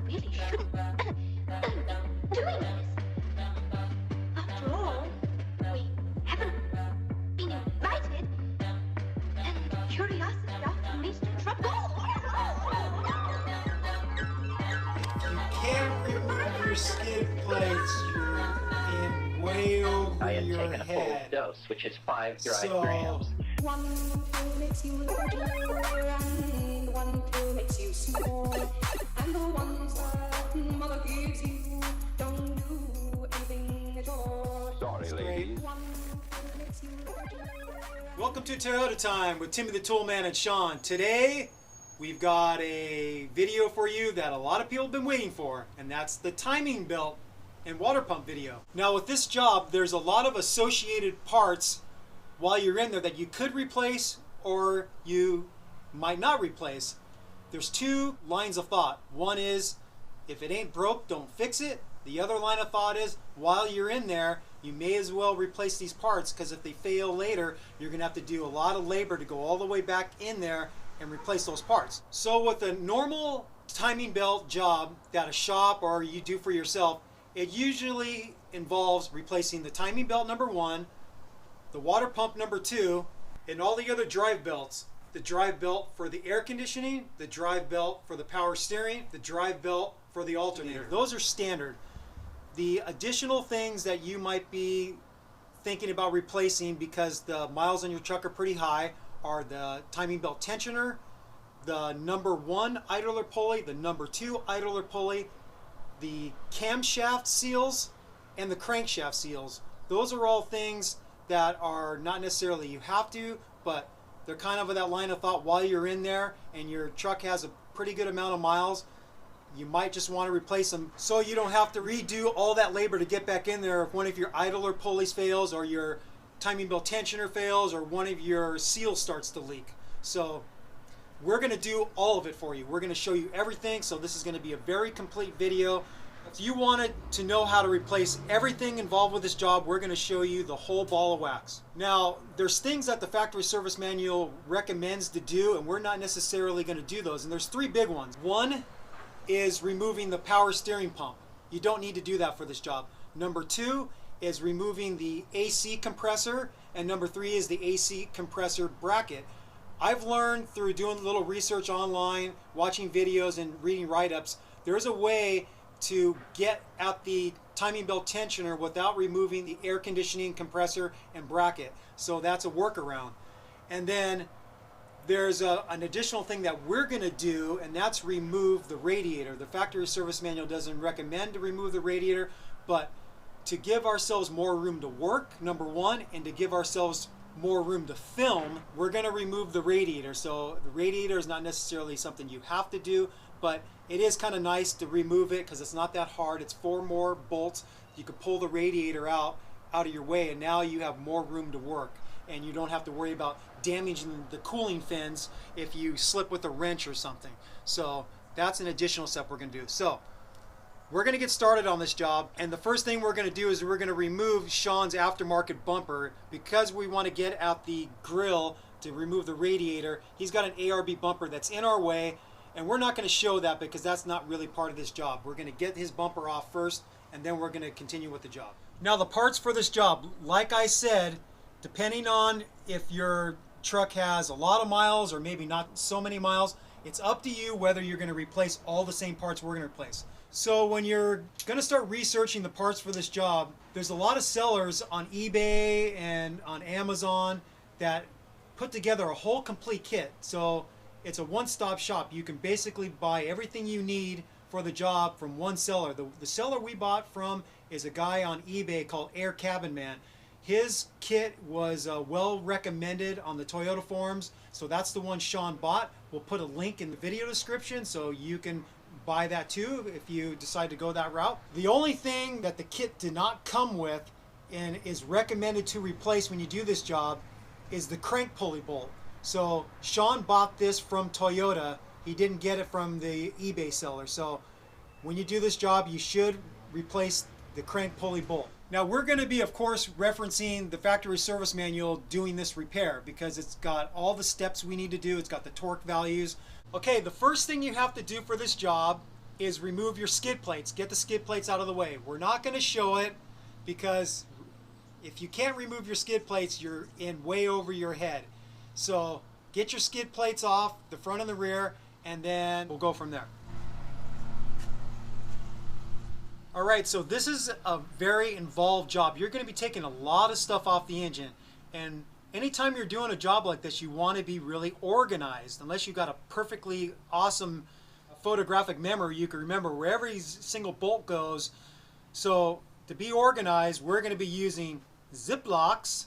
really shouldn't doing this. After all, we haven't been invited, and curiosity often leads to trouble. You can't remove your skid plates. You're in way over I had your taken a full head. dose, which is 5 dry So, grams. 1 pill makes you larger, and 1 pill makes you small. And the ones that mother gives you don't do anything at all. Sorry, ladies. 1 pill makes you larger. welcome to Toyota Time with Timmy the Toolman and Sean. Today, we've got a video for you that a lot of people have been waiting for, and that's the timing belt and water pump video. Now, with this job, there's a lot of associated parts while you're in there that you could replace or you might not replace. There's two lines of thought. One is, if it ain't broke, don't fix it. The other line of thought is, while you're in there, you may as well replace these parts, because if they fail later, you're going to have to do a lot of labor to go all the way back in there and replace those parts. So with a normal timing belt job that a shop or you do for yourself, it usually involves replacing the timing belt number 1, the water pump number 2, and all the other drive belts. The drive belt for the air conditioning, the drive belt for the power steering, the drive belt for the alternator. Those are standard. The additional things that you might be thinking about replacing because the miles on your truck are pretty high are the timing belt tensioner, the number 1 idler pulley, the number 2 idler pulley, the camshaft seals, and the crankshaft seals. Those are all things that are not necessarily you have to, but they're kind of that line of thought while you're in there and your truck has a pretty good amount of miles. You might just want to replace them so you don't have to redo all that labor to get back in there if one of your idler pulleys fails or your timing belt tensioner fails or one of your seals starts to leak. So we're going to do all of it for you. We're going to show you everything, so this is going to be a very complete video. If you wanted to know how to replace everything involved with this job, we're going to show you the whole ball of wax. Now, there's things that the factory service manual recommends to do, and we're not necessarily going to do those. And there's 3 big ones. One is removing the power steering pump. You don't need to do that for this job. Number 2 is removing the AC compressor, and number 3 is the AC compressor bracket. I've learned through doing a little research online, watching videos and reading write-ups, there's a way to get at the timing belt tensioner without removing the air conditioning compressor and bracket. So that's a workaround. And then there's an additional thing that we're going to do, and that's remove the radiator. The factory service manual doesn't recommend to remove the radiator, but to give ourselves more room to work, number 1, and to give ourselves more room to film, we're going to remove the radiator. So the radiator is not necessarily something you have to do, but it is kind of nice to remove it because it's not that hard. It's 4 more bolts. You can pull the radiator out of your way, and now you have more room to work, and you don't have to worry about damaging the cooling fins if you slip with a wrench or something. So that's an additional step we're going to do. So we're going to get started on this job, and the first thing we're going to do is we're going to remove Sean's aftermarket bumper because we want to get at the grill to remove the radiator. He's got an ARB bumper that's in our way, and we're not going to show that because that's not really part of this job. We're going to get his bumper off first, and then we're going to continue with the job. Now, the parts for this job, like I said, depending on if your truck has a lot of miles or maybe not so many miles, it's up to you whether you're going to replace all the same parts we're going to replace. So when you're going to start researching the parts for this job, there's a lot of sellers on eBay and on Amazon that put together a whole complete kit. So it's a one-stop shop. You can basically buy everything you need for the job from one seller. The seller we bought from is a guy on eBay called Air Cabin Man. His kit was well recommended on the Toyota forums, so that's the one Sean bought. We'll put a link in the video description so you can buy that too if you decide to go that route. The only thing that the kit did not come with and is recommended to replace when you do this job is the crank pulley bolt. So Sean bought this from Toyota. He didn't get it from the eBay seller. So when you do this job, you should replace the crank pulley bolt. Now we're going to be, of course, referencing the factory service manual doing this repair because it's got all the steps we need to do. It's got the torque values. Okay, the first thing you have to do for this job is remove your skid plates. Get the skid plates out of the way. We're not going to show it because if you can't remove your skid plates, you're in way over your head. So get your skid plates off, the front and the rear, and then we'll go from there. All right, so this is a very involved job. You're going to be taking a lot of stuff off the engine, and anytime you're doing a job like this, you want to be really organized. Unless you've got a perfectly awesome photographic memory, you can remember where every single bolt goes. So to be organized, we're going to be using Ziplocs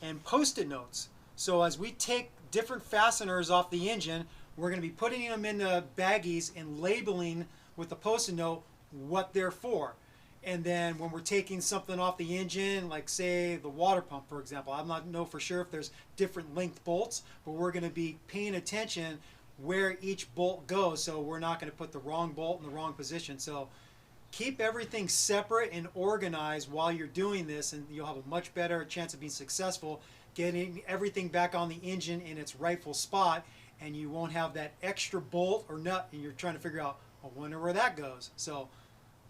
and Post-it notes. So as we take different fasteners off the engine, we're going to be putting them in the baggies and labeling with the Post-it note what they're for. And then when we're taking something off the engine, like say the water pump, for example, I'm not know for sure if there's different length bolts, but we're going to be paying attention where each bolt goes, so we're not going to put the wrong bolt in the wrong position. So keep everything separate and organized while you're doing this, and you'll have a much better chance of being successful getting everything back on the engine in its rightful spot, and you won't have that extra bolt or nut and you're trying to figure out, I wonder where that goes. So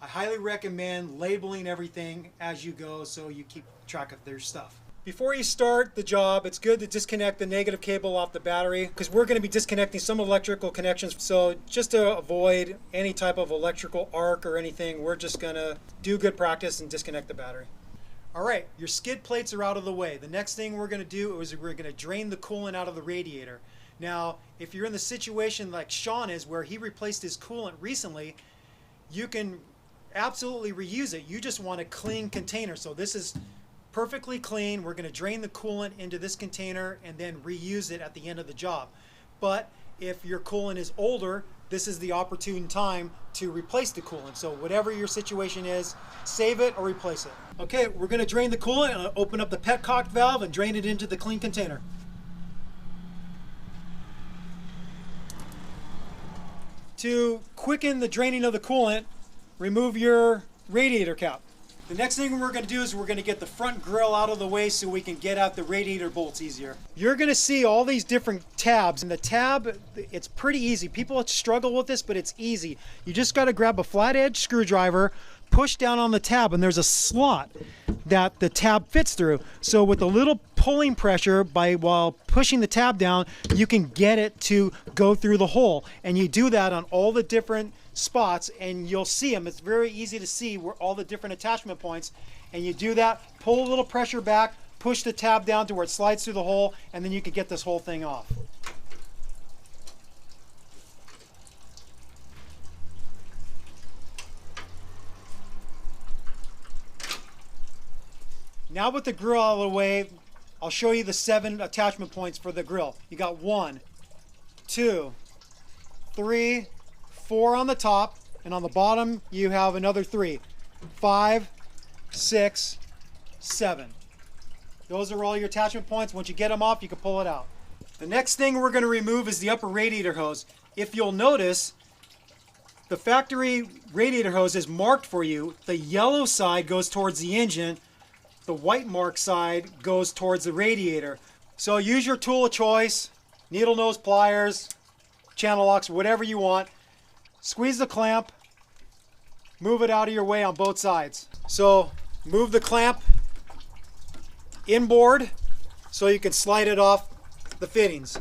I highly recommend labeling everything as you go so you keep track of their stuff. Before you start the job, it's good to disconnect the negative cable off the battery because we're going to be disconnecting some electrical connections. So just to avoid any type of electrical arc or anything, we're just going to do good practice and disconnect the battery. All right, your skid plates are out of the way. The next thing we're going to do is we're going to drain the coolant out of the radiator. Now, if you're in the situation like Sean is where he replaced his coolant recently, you can absolutely reuse it. You just want a clean container. So this is perfectly clean. We're going to drain the coolant into this container and then reuse it at the end of the job. But if your coolant is older, this is the opportune time to replace the coolant. So whatever your situation is, save it or replace it. Okay, we're going to drain the coolant and open up the petcock valve and drain it into the clean container. To quicken the draining of the coolant, remove your radiator cap. The next thing we're going to do is we're going to get the front grill out of the way so we can get out the radiator bolts easier. You're going to see all these different tabs, and the tab, it's pretty easy. People struggle with this, but it's easy. You just got to grab a flat edge screwdriver, push down on the tab, and there's a slot that the tab fits through. So with a little pulling pressure while pushing the tab down, you can get it to go through the hole. And you do that on all the different spots and you'll see them. It's very easy to see where all the different attachment points, and you do that, pull a little pressure back, push the tab down to where it slides through the hole, and then you can get this whole thing off. Now with the grill out of the way, I'll show you the 7 attachment points for the grill. You got 1, 2, 3, 4 on the top, and on the bottom you have another 3, 5, 6, 7. Those are all your attachment points. Once you get them off, you can pull it out. The next thing we're going to remove is the upper radiator hose. If you'll notice, the factory radiator hose is marked for you. The yellow side goes towards the engine. The white mark side goes towards the radiator. So use your tool of choice, needle nose pliers, channel locks, whatever you want. Squeeze the clamp, move it out of your way on both sides. So move the clamp inboard so you can slide it off the fittings.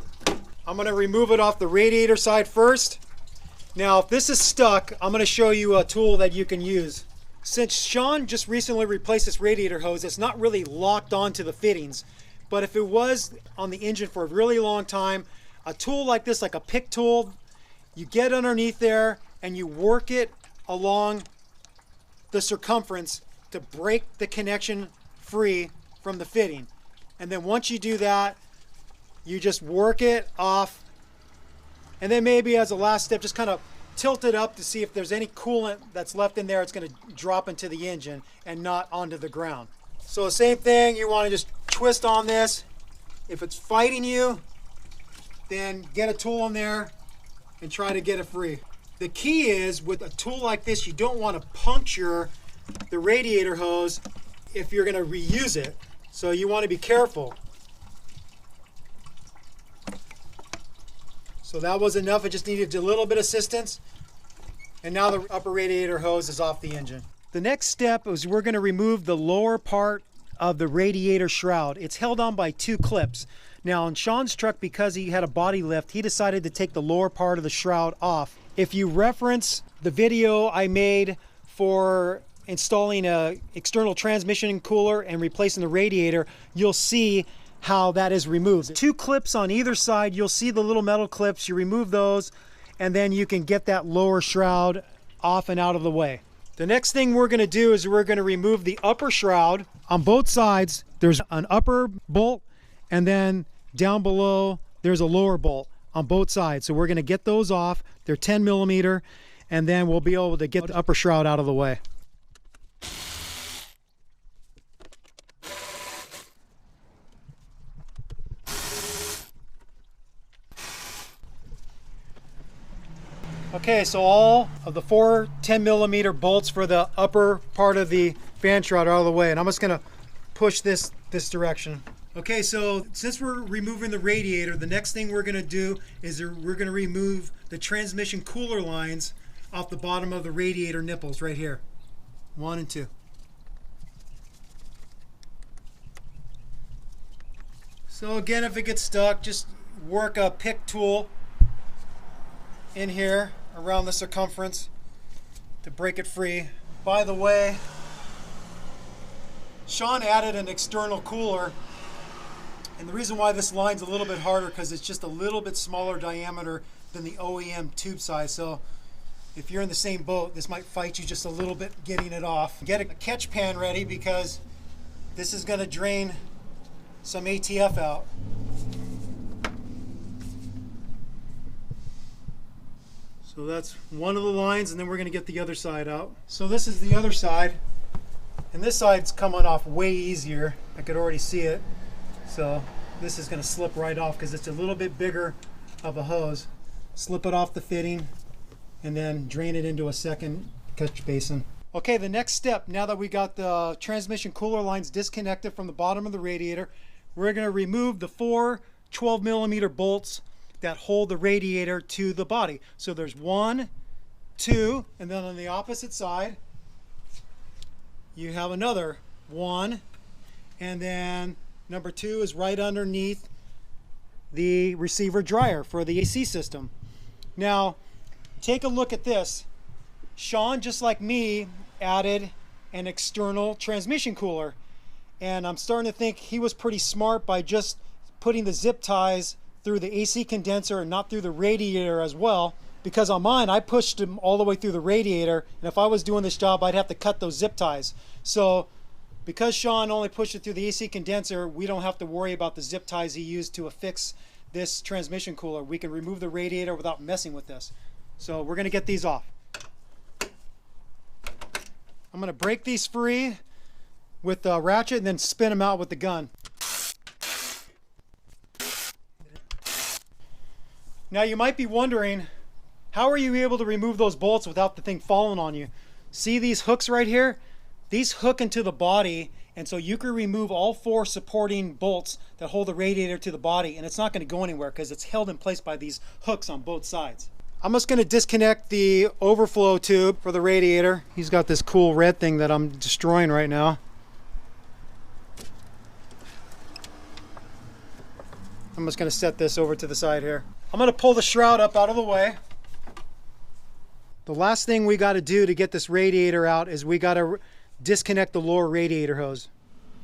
I'm going to remove it off the radiator side first. Now if this is stuck, I'm going to show you a tool that you can use. Since Sean just recently replaced this radiator hose, it's not really locked onto the fittings. But if it was on the engine for a really long time, a tool like this, like a pick tool, you get underneath there and you work it along the circumference to break the connection free from the fitting. And then once you do that, you just work it off. And then maybe as a last step, just kind of tilt it up to see if there's any coolant that's left in there. It's going to drop into the engine and not onto the ground. So the same thing, you want to just twist on this. If it's fighting you, then get a tool in there and try to get it free. The key is with a tool like this, you don't want to puncture the radiator hose if you're going to reuse it. So you want to be careful. So that was enough. It just needed a little bit of assistance. And now the upper radiator hose is off the engine. The next step is we're going to remove the lower part of the radiator shroud. It's held on by 2 clips. Now on Sean's truck, because he had a body lift, he decided to take the lower part of the shroud off. If you reference the video I made for installing a external transmission cooler and replacing the radiator, you'll see how that is removed. 2 clips on either side. You'll see the little metal clips. You remove those, and then you can get that lower shroud off and out of the way. The next thing we're going to do is we're going to remove the upper shroud. On both sides, there's an upper bolt, and then down below, there's a lower bolt on both sides. So we're going to get those off. They're 10 millimeter, and then we'll be able to get the upper shroud out of the way. Okay, so all of the 4 10 millimeter bolts for the upper part of the fan shroud are out of the way, and I'm just gonna push this direction. Okay, so since we're removing the radiator, the next thing we're gonna do is we're gonna remove the transmission cooler lines off the bottom of the radiator nipples right here. 1 and 2. So again, if it gets stuck, just work a pick tool in here around the circumference to break it free. By the way, Sean added an external cooler, and the reason why this line's a little bit harder because it's just a little bit smaller diameter than the OEM tube size. So if you're in the same boat, this might fight you just a little bit getting it off. Get a catch pan ready because this is going to drain some ATF out. So that's one of the lines, and then we're going to get the other side out. So this is the other side, and this side's coming off way easier. I could already see it. So this is going to slip right off because it's a little bit bigger of a hose. Slip it off the fitting and then drain it into a second catch basin. Okay, the next step, now that we got the transmission cooler lines disconnected from the bottom of the radiator, we're going to remove the 4 12 millimeter bolts that hold the radiator to the body. So there's 1, 2, and then on the opposite side you have another 1, and then number 2 is right underneath the receiver dryer for the AC system. Now take a look at this. Sean, just like me, added an external transmission cooler, and I'm starting to think he was pretty smart by just putting the zip ties through the AC condenser and not through the radiator as well, because on mine I pushed them all the way through the radiator, and if I was doing this job I'd have to cut those zip ties. So because Sean only pushed it through the AC condenser, we don't have to worry about the zip ties he used to affix this transmission cooler. We can remove the radiator without messing with this. So we're going to get these off. I'm going to break these free with the ratchet and then spin them out with the gun. Now you might be wondering, how are you able to remove those bolts without the thing falling on you? See these hooks right here? These hook into the body, and so you can remove all 4 supporting bolts that hold the radiator to the body, and it's not going to go anywhere because it's held in place by these hooks on both sides. I'm just going to disconnect the overflow tube for the radiator. He's got this cool red thing that I'm destroying right now. I'm just going to set this over to the side here. I'm going to pull the shroud up out of the way. The last thing we got to do to get this radiator out is we got to disconnect the lower radiator hose.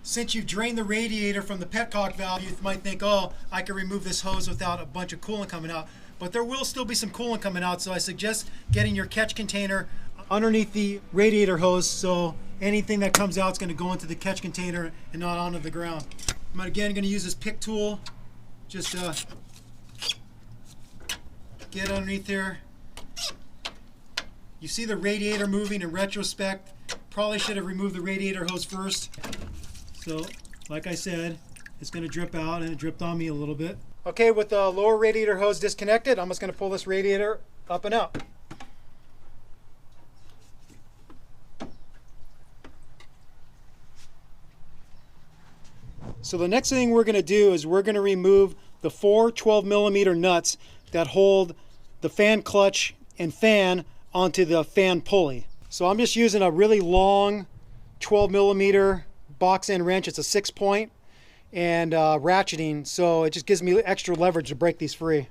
Since you've drained the radiator from the petcock valve, you might think, oh, I can remove this hose without a bunch of coolant coming out. But there will still be some coolant coming out, so I suggest getting your catch container underneath the radiator hose so anything that comes out is going to go into the catch container and not onto the ground. I'm again going to use this pick tool. Just get underneath there. You see the radiator moving in retrospect. Probably should have removed the radiator hose first. So, like I said, it's going to drip out, and it dripped on me a little bit. Okay, with the lower radiator hose disconnected, I'm just going to pull this radiator up and out. So the next thing we're going to do is we're going to remove the 4 12 millimeter nuts that hold the fan clutch and fan onto the fan pulley. So I'm just using a really long 12mm box end wrench. It's a 6-point and ratcheting, so it just gives me extra leverage to break these free.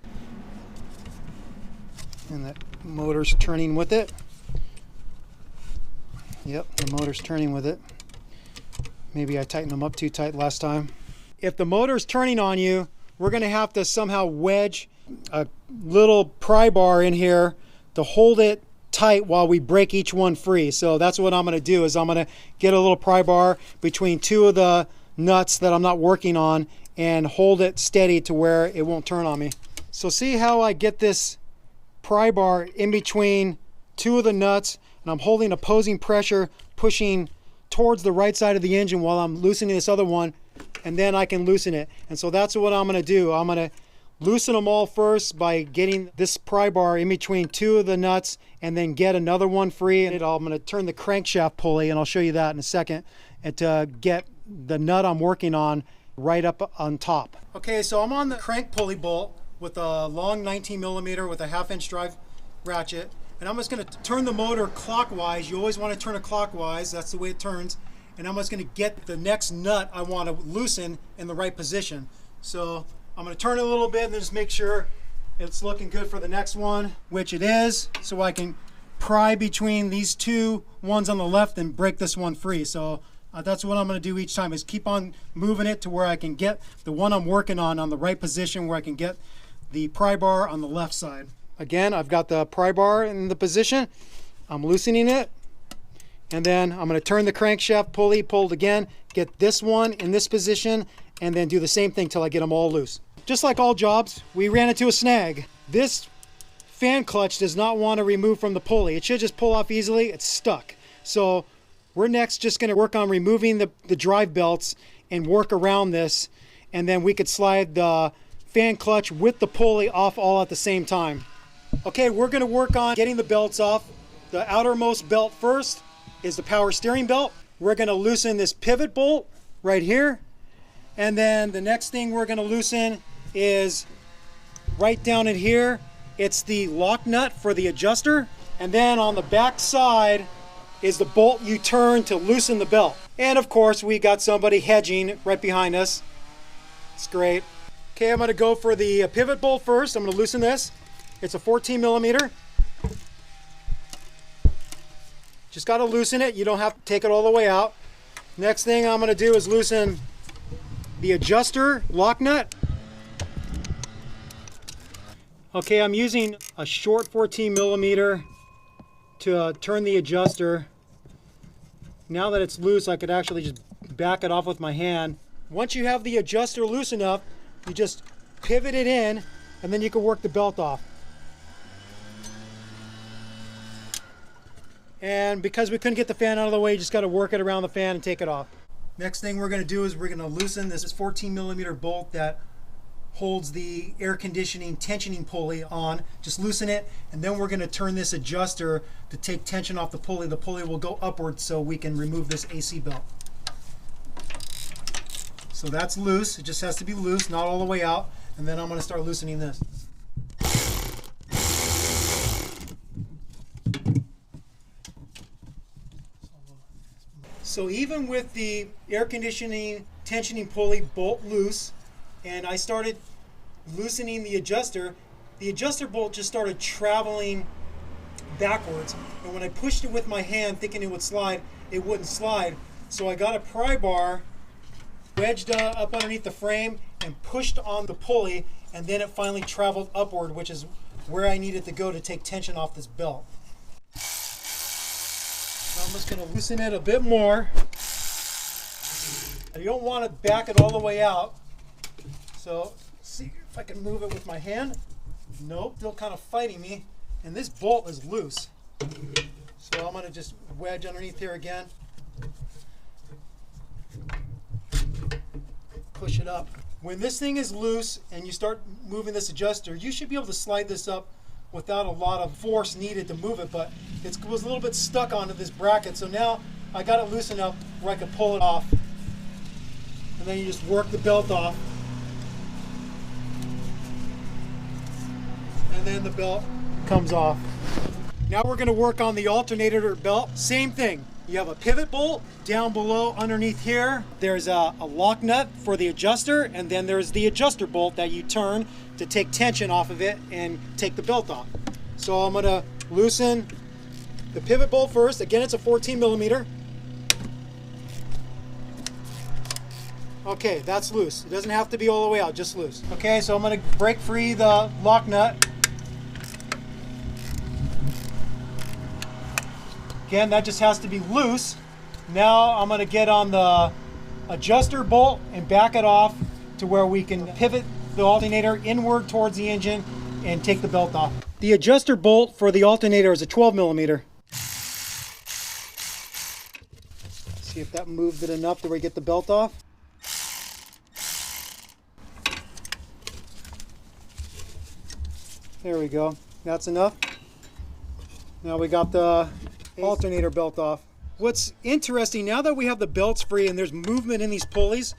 And that motor's turning with it. Yep, the motor's turning with it. Maybe I tightened them up too tight last time. If the motor's turning on you, we're going to have to somehow wedge a little pry bar in here to hold it tight while we break each one free. So that's what I'm going to do, is I'm going to get a little pry bar between two of the nuts that I'm not working on and hold it steady to where it won't turn on me. So see how I get this pry bar in between two of the nuts, and I'm holding opposing pressure, pushing towards the right side of the engine while I'm loosening this other one, and then I can loosen it. And so that's what I'm going to do. I'm going to loosen them all first by getting this pry bar in between two of the nuts and then get another one free. And I'm going to turn the crankshaft pulley, and I'll show you that in a second, and to get the nut I'm working on right up on top. Okay, so I'm on the crank pulley bolt with a long 19mm with a 1/2-inch drive ratchet, and I'm just going to turn the motor clockwise. You always want to turn it clockwise, that's the way it turns. And I'm just going to get the next nut I want to loosen in the right position. So I'm going to turn it a little bit and then just make sure it's looking good for the next one, which it is, so I can pry between these two ones on the left and break this one free. So that's what I'm going to do each time, is keep on moving it to where I can get the one I'm working on the right position, where I can get the pry bar on the left side. Again, I've got the pry bar in the position. I'm loosening it, and then I'm going to turn the crankshaft pulley, pulled again, get this one in this position, and then do the same thing till I get them all loose. Just like all jobs, we ran into a snag. This fan clutch does not want to remove from the pulley. It should just pull off easily. It's stuck. So we're next just going to work on removing the drive belts and work around this, and then we could slide the fan clutch with the pulley off all at the same time. Okay, we're going to work on getting the belts off. The outermost belt first is the power steering belt. We're going to loosen this pivot bolt right here, and then the next thing we're going to loosen is right down in here. It's the lock nut for the adjuster, and then on the back side is the bolt you turn to loosen the belt. And of course, we got somebody hedging right behind us. It's great. Okay, I'm going to go for the pivot bolt first. I'm going to loosen this. It's a 14mm. Just got to loosen it. You don't have to take it all the way out. Next thing I'm going to do is loosen the adjuster lock nut. Okay, I'm using a short 14mm to turn the adjuster. Now that it's loose, I could actually just back it off with my hand. Once you have the adjuster loose enough, you just pivot it in, and then you can work the belt off. And because we couldn't get the fan out of the way, you just got to work it around the fan and take it off. Next thing we're going to do is we're going to loosen this 14mm bolt that holds the air conditioning tensioning pulley on. Just loosen it, and then we're going to turn this adjuster to take tension off the pulley. The pulley will go upward so we can remove this AC belt. So that's loose. It just has to be loose, not all the way out. And then I'm going to start loosening this. So even with the air conditioning tensioning pulley bolt loose, and I started loosening the adjuster bolt just started traveling backwards. And when I pushed it with my hand thinking it would slide, it wouldn't slide. So I got a pry bar, wedged up underneath the frame, and pushed on the pulley, and then it finally traveled upward, which is where I needed to go to take tension off this belt. So I'm just going to loosen it a bit more. You don't want to back it all the way out. So see if I can move it with my hand. Nope, still kind of fighting me. And this bolt is loose. So I'm going to just wedge underneath here again. Push it up. When this thing is loose and you start moving this adjuster, you should be able to slide this up without a lot of force needed to move it, but it was a little bit stuck onto this bracket. So now I got it loose enough where I can pull it off. And then you just work the belt off. And then the belt comes off. Now we're going to work on the alternator belt. Same thing. You have a pivot bolt down below underneath here. There's a lock nut for the adjuster, and then there's the adjuster bolt that you turn to take tension off of it and take the belt off. So I'm going to loosen the pivot bolt first. Again, it's a 14 millimeter. Okay, that's loose. It doesn't have to be all the way out, just loose. Okay, so I'm going to break free the lock nut. Again, that just has to be loose. Now I'm going to get on the adjuster bolt and back it off to where we can pivot the alternator inward towards the engine and take the belt off. The adjuster bolt for the alternator is a 12 millimeter. See if that moved it enough to where we get the belt off. There we go. That's enough. Now we got the alternator belt off. What's interesting, now that we have the belts free and there's movement in these pulleys,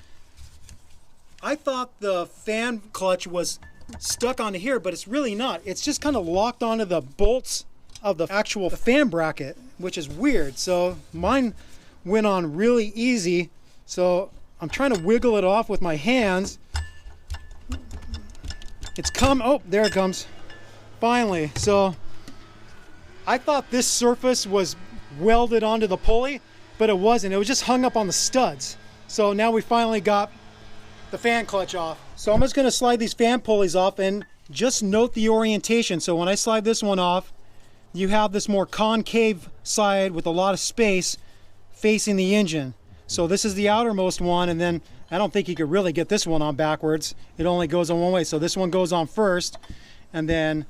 I thought the fan clutch was stuck onto here, but it's really not. It's just kind of locked onto the bolts of the actual fan bracket, which is weird. So mine went on really easy. So I'm trying to wiggle it off with my hands. Oh, there it comes. Finally. So I thought this surface was welded onto the pulley, but it wasn't. It was just hung up on the studs. So now we finally got the fan clutch off. So I'm just going to slide these fan pulleys off and just note the orientation. So when I slide this one off, you have this more concave side with a lot of space facing the engine. So this is the outermost one, and then I don't think you could really get this one on backwards. It only goes on one way. So this one goes on first, and then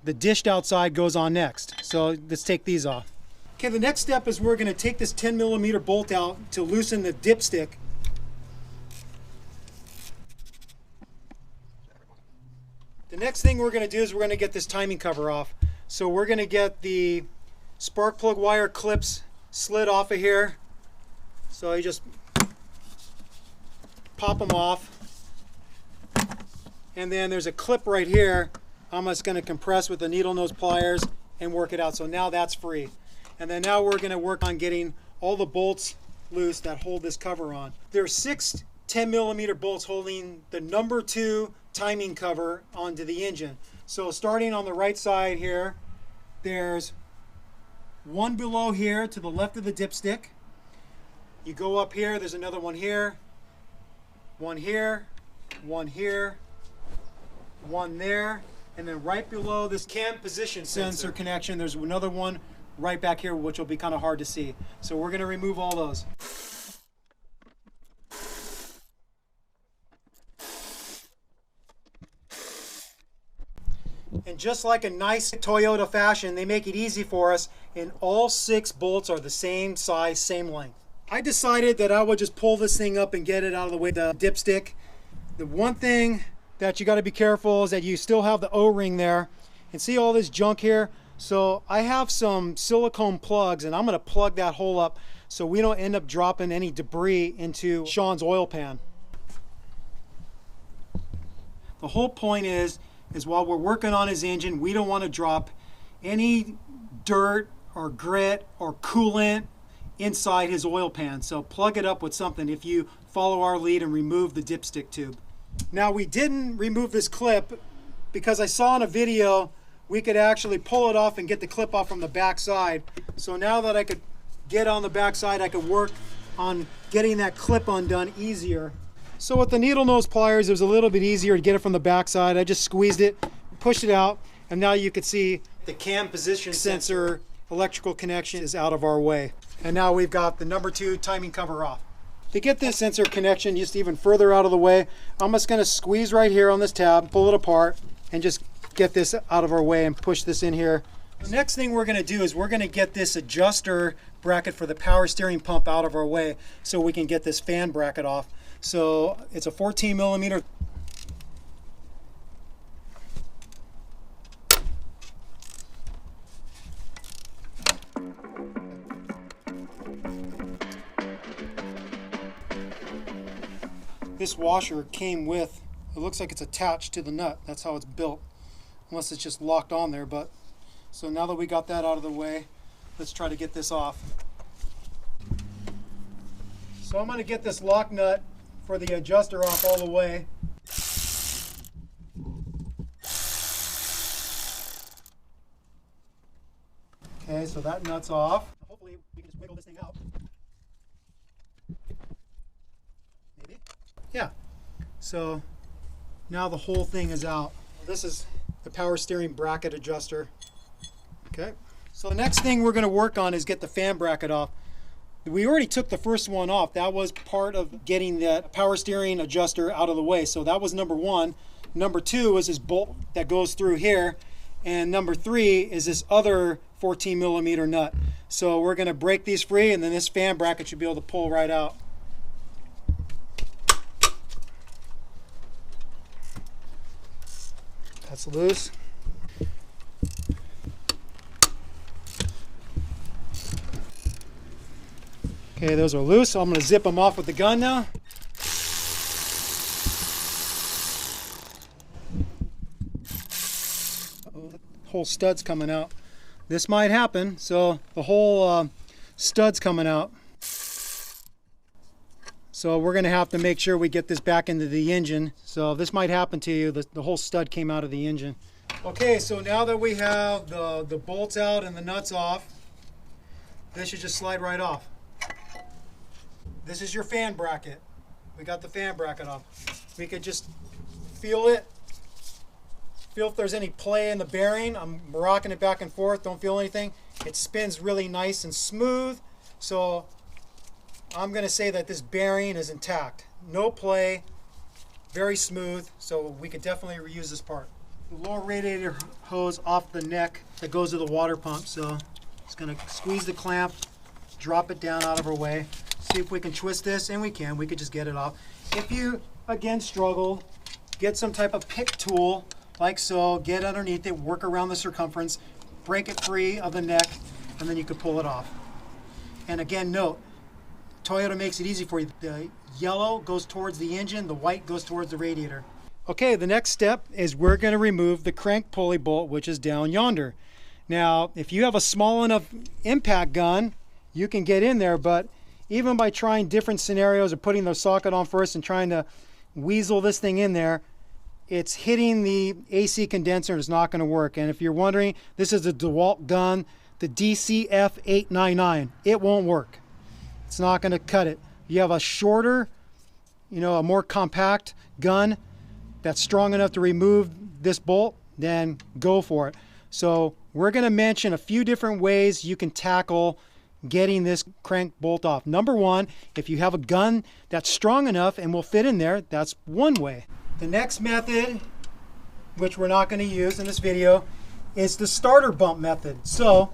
the dished outside goes on next. So let's take these off. Okay, the next step is we're going to take this 10 millimeter bolt out to loosen the dipstick. The next thing we're going to do is we're going to get this timing cover off. So we're going to get the spark plug wire clips slid off of here. So you just pop them off. And then there's a clip right here. I'm just going to compress with the needle nose pliers and work it out. So now that's free. And then now we're going to work on getting all the bolts loose that hold this cover on. There are 6 10 millimeter bolts holding the number 2 timing cover onto the engine. So starting on the right side here, there's one below here to the left of the dipstick. You go up here, there's another one here, one here, one here, one there, and then right below this cam position sensor connection, there's another one right back here, which will be kind of hard to see. So we're going to remove all those. And just like a nice Toyota fashion, they make it easy for us, and all 6 bolts are the same size, same length. I decided that I would just pull this thing up and get it out of the way, the dipstick. The one thing that you got to be careful is that you still have the O-ring there. And see all this junk here? So I have some silicone plugs, and I'm going to plug that hole up so we don't end up dropping any debris into Sean's oil pan. The whole point is while we're working on his engine, we don't want to drop any dirt or grit or coolant inside his oil pan. So plug it up with something if you follow our lead and remove the dipstick tube. Now we didn't remove this clip because I saw in a video we could actually pull it off and get the clip off from the back side. So now that I could get on the back side, I could work on getting that clip undone easier. So with the needle nose pliers, it was a little bit easier to get it from the back side. I just squeezed it, pushed it out, and now you can see the cam position sensor electrical connection is out of our way. And now we've got the number 2 timing cover off. To get this sensor connection just even further out of the way, I'm just going to squeeze right here on this tab, pull it apart, and just get this out of our way and push this in here. The next thing we're going to do is we're going to get this adjuster bracket for the power steering pump out of our way so we can get this fan bracket off. So it's a 14 millimeter. This washer came with, it looks like it's attached to the nut. That's how it's built, unless it's just locked on there, but So now that we got that out of the way, let's try to get this off. So I'm going to get this lock nut for the adjuster off all the way. Okay, so that nut's off. Hopefully we can just wiggle this thing out. Maybe. Yeah. So now the whole thing is out. This is the power steering bracket adjuster. Okay. So the next thing we're going to work on is get the fan bracket off. We already took the first one off. That was part of getting that power steering adjuster out of the way. So that was number one. Number two is this bolt that goes through here. And number three is this other 14 millimeter nut. So we're going to break these free, and then this fan bracket should be able to pull right out. That's loose. Okay, those are loose, so I'm going to zip them off with the gun now. Uh-oh, the whole stud's coming out. This might happen, so the whole stud's coming out. So we're going to have to make sure we get this back into the engine. So this might happen to you. The whole stud came out of the engine. Okay, so now that we have the bolts out and the nuts off, this should just slide right off. This is your fan bracket. We got the fan bracket off. We could just feel it. Feel if there's any play in the bearing. I'm rocking it back and forth. Don't feel anything. It spins really nice and smooth. So I'm going to say that this bearing is intact. No play. Very smooth. So we could definitely reuse this part. The lower radiator hose off the neck that goes to the water pump. So it's going to squeeze the clamp, drop it down out of our way. See if we can twist this, and we can. We could just get it off. If you, again, struggle, get some type of pick tool, like so, get underneath it, work around the circumference, break it free of the neck, and then you can pull it off. And again, note, Toyota makes it easy for you. The yellow goes towards the engine, the white goes towards the radiator. Okay, the next step is we're going to remove the crank pulley bolt, which is down yonder. Now, if you have a small enough impact gun, you can get in there, but even by trying different scenarios of putting the socket on first and trying to weasel this thing in there, it's hitting the AC condenser and it's not going to work. And if you're wondering, this is a DeWalt gun, the DCF899. It won't work. It's not going to cut it. You have a shorter, a more compact gun that's strong enough to remove this bolt, then go for it. So we're going to mention a few different ways you can tackle getting this crank bolt off. Number one, if you have a gun that's strong enough and will fit in there, that's one way. The next method, which we're not going to use in this video, is the starter bump method. So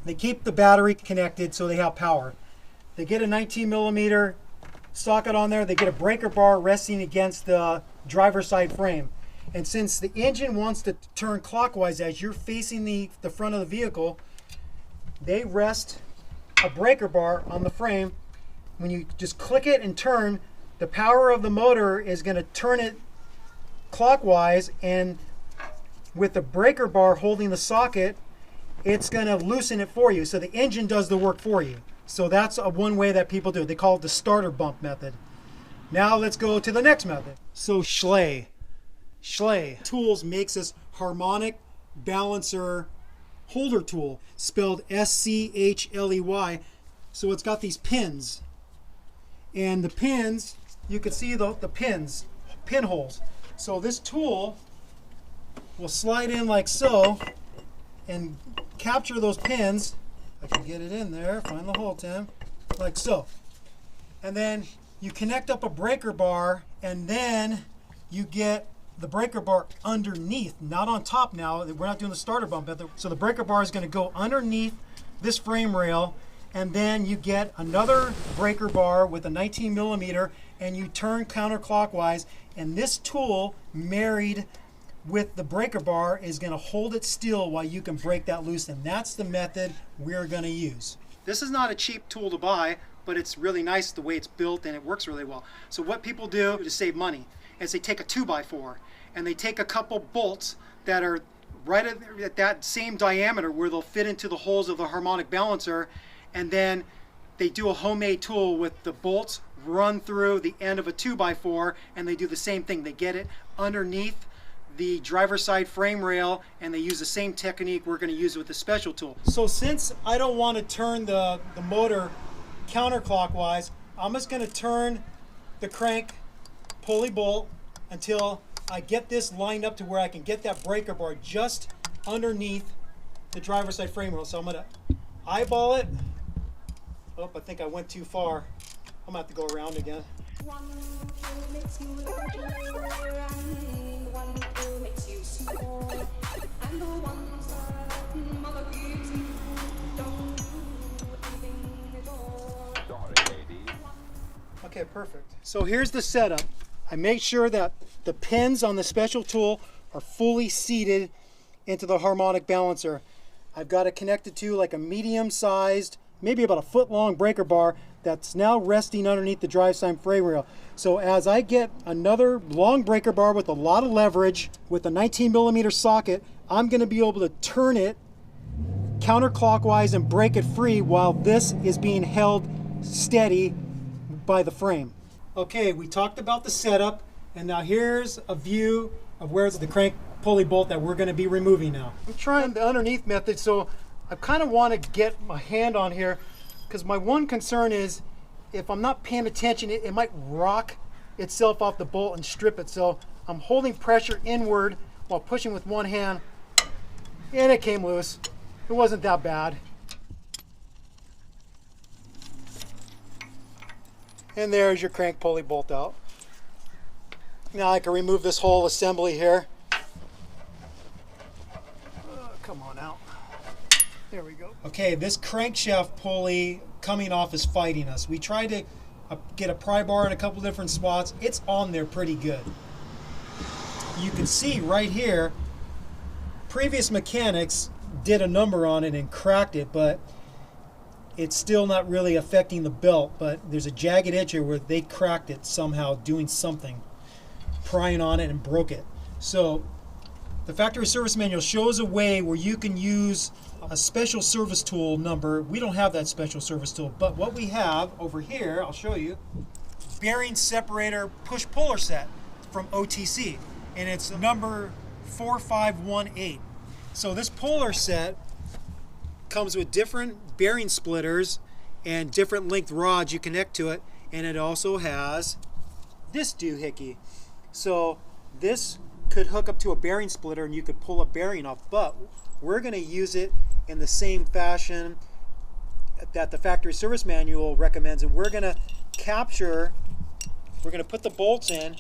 they keep the battery connected so they have power. They get a 19 millimeter socket on there. They get a breaker bar resting against the driver's side frame. And since the engine wants to turn clockwise as you're facing the front of the vehicle, they rest a breaker bar on the frame. When you just click it and turn, the power of the motor is going to turn it clockwise, and with the breaker bar holding the socket, it's going to loosen it for you. So the engine does the work for you. So that's one way that people do it. They call it the starter bump method. Now let's go to the next method. So Schley Tools makes this harmonic balancer holder tool, spelled S-C-H-L-E-Y. So it's got these pins, and the pins, you can see the pins, pinholes. So this tool will slide in like so and capture those pins. I can get it in there, find the hole, Tim, like so. And then you connect up a breaker bar, and then you get the breaker bar underneath, not on top now. We're not doing the starter bump method. So the breaker bar is going to go underneath this frame rail, and then you get another breaker bar with a 19 millimeter, and you turn counterclockwise, and this tool married with the breaker bar is going to hold it still while you can break that loose, and that's the method we're going to use. This is not a cheap tool to buy, but it's really nice the way it's built, and it works really well. So what people do to save money is they take a 2x4 and they take a couple bolts that are right at that same diameter where they'll fit into the holes of the harmonic balancer, and then they do a homemade tool with the bolts run through the end of a 2x4, and they do the same thing. They get it underneath the driver's side frame rail, and they use the same technique we're going to use with the special tool. So since I don't want to turn the motor counterclockwise, I'm just going to turn the crank pulley bolt until I get this lined up to where I can get that breaker bar just underneath the driver's side frame rail. So I'm going to eyeball it. Oh, I think I went too far. I'm going to have to go around again. 1, 2 makes you larger, and 1, 2 makes you small. And the ones that mother gives you don't do anything at all. Okay, perfect. So here's the setup. I make sure that the pins on the special tool are fully seated into the harmonic balancer. I've got it connected to like a medium-sized, maybe about a foot-long breaker bar that's now resting underneath the drive side frame rail. So as I get another long breaker bar with a lot of leverage with a 19mm socket, I'm going to be able to turn it counterclockwise and break it free while this is being held steady by the frame. Okay, we talked about the setup, and now here's a view of where's the crank pulley bolt that we're going to be removing now. I'm trying the underneath method, so I kind of want to get my hand on here, because my one concern is if I'm not paying attention, it might rock itself off the bolt and strip it. So I'm holding pressure inward while pushing with one hand, and it came loose. It wasn't that bad. And there's your crank pulley bolt out. Now I can remove this whole assembly here. Come on out. There we go. Okay, this crankshaft pulley coming off is fighting us. We tried to get a pry bar in a couple different spots. It's on there pretty good. You can see right here, previous mechanics did a number on it and cracked it, but it's still not really affecting the belt. But there's a jagged edge here where they cracked it somehow doing something, prying on it, and broke it. So the factory service manual shows a way where you can use a special service tool number. We don't have that special service tool, but what we have over here, I'll show you, bearing separator push puller set from OTC, and it's number 4518. So this puller set comes with different bearing splitters and different length rods you connect to it, and it also has this doohickey. So this could hook up to a bearing splitter and you could pull a bearing off, but we're going to use it in the same fashion that the factory service manual recommends, and we're going to put the bolts in,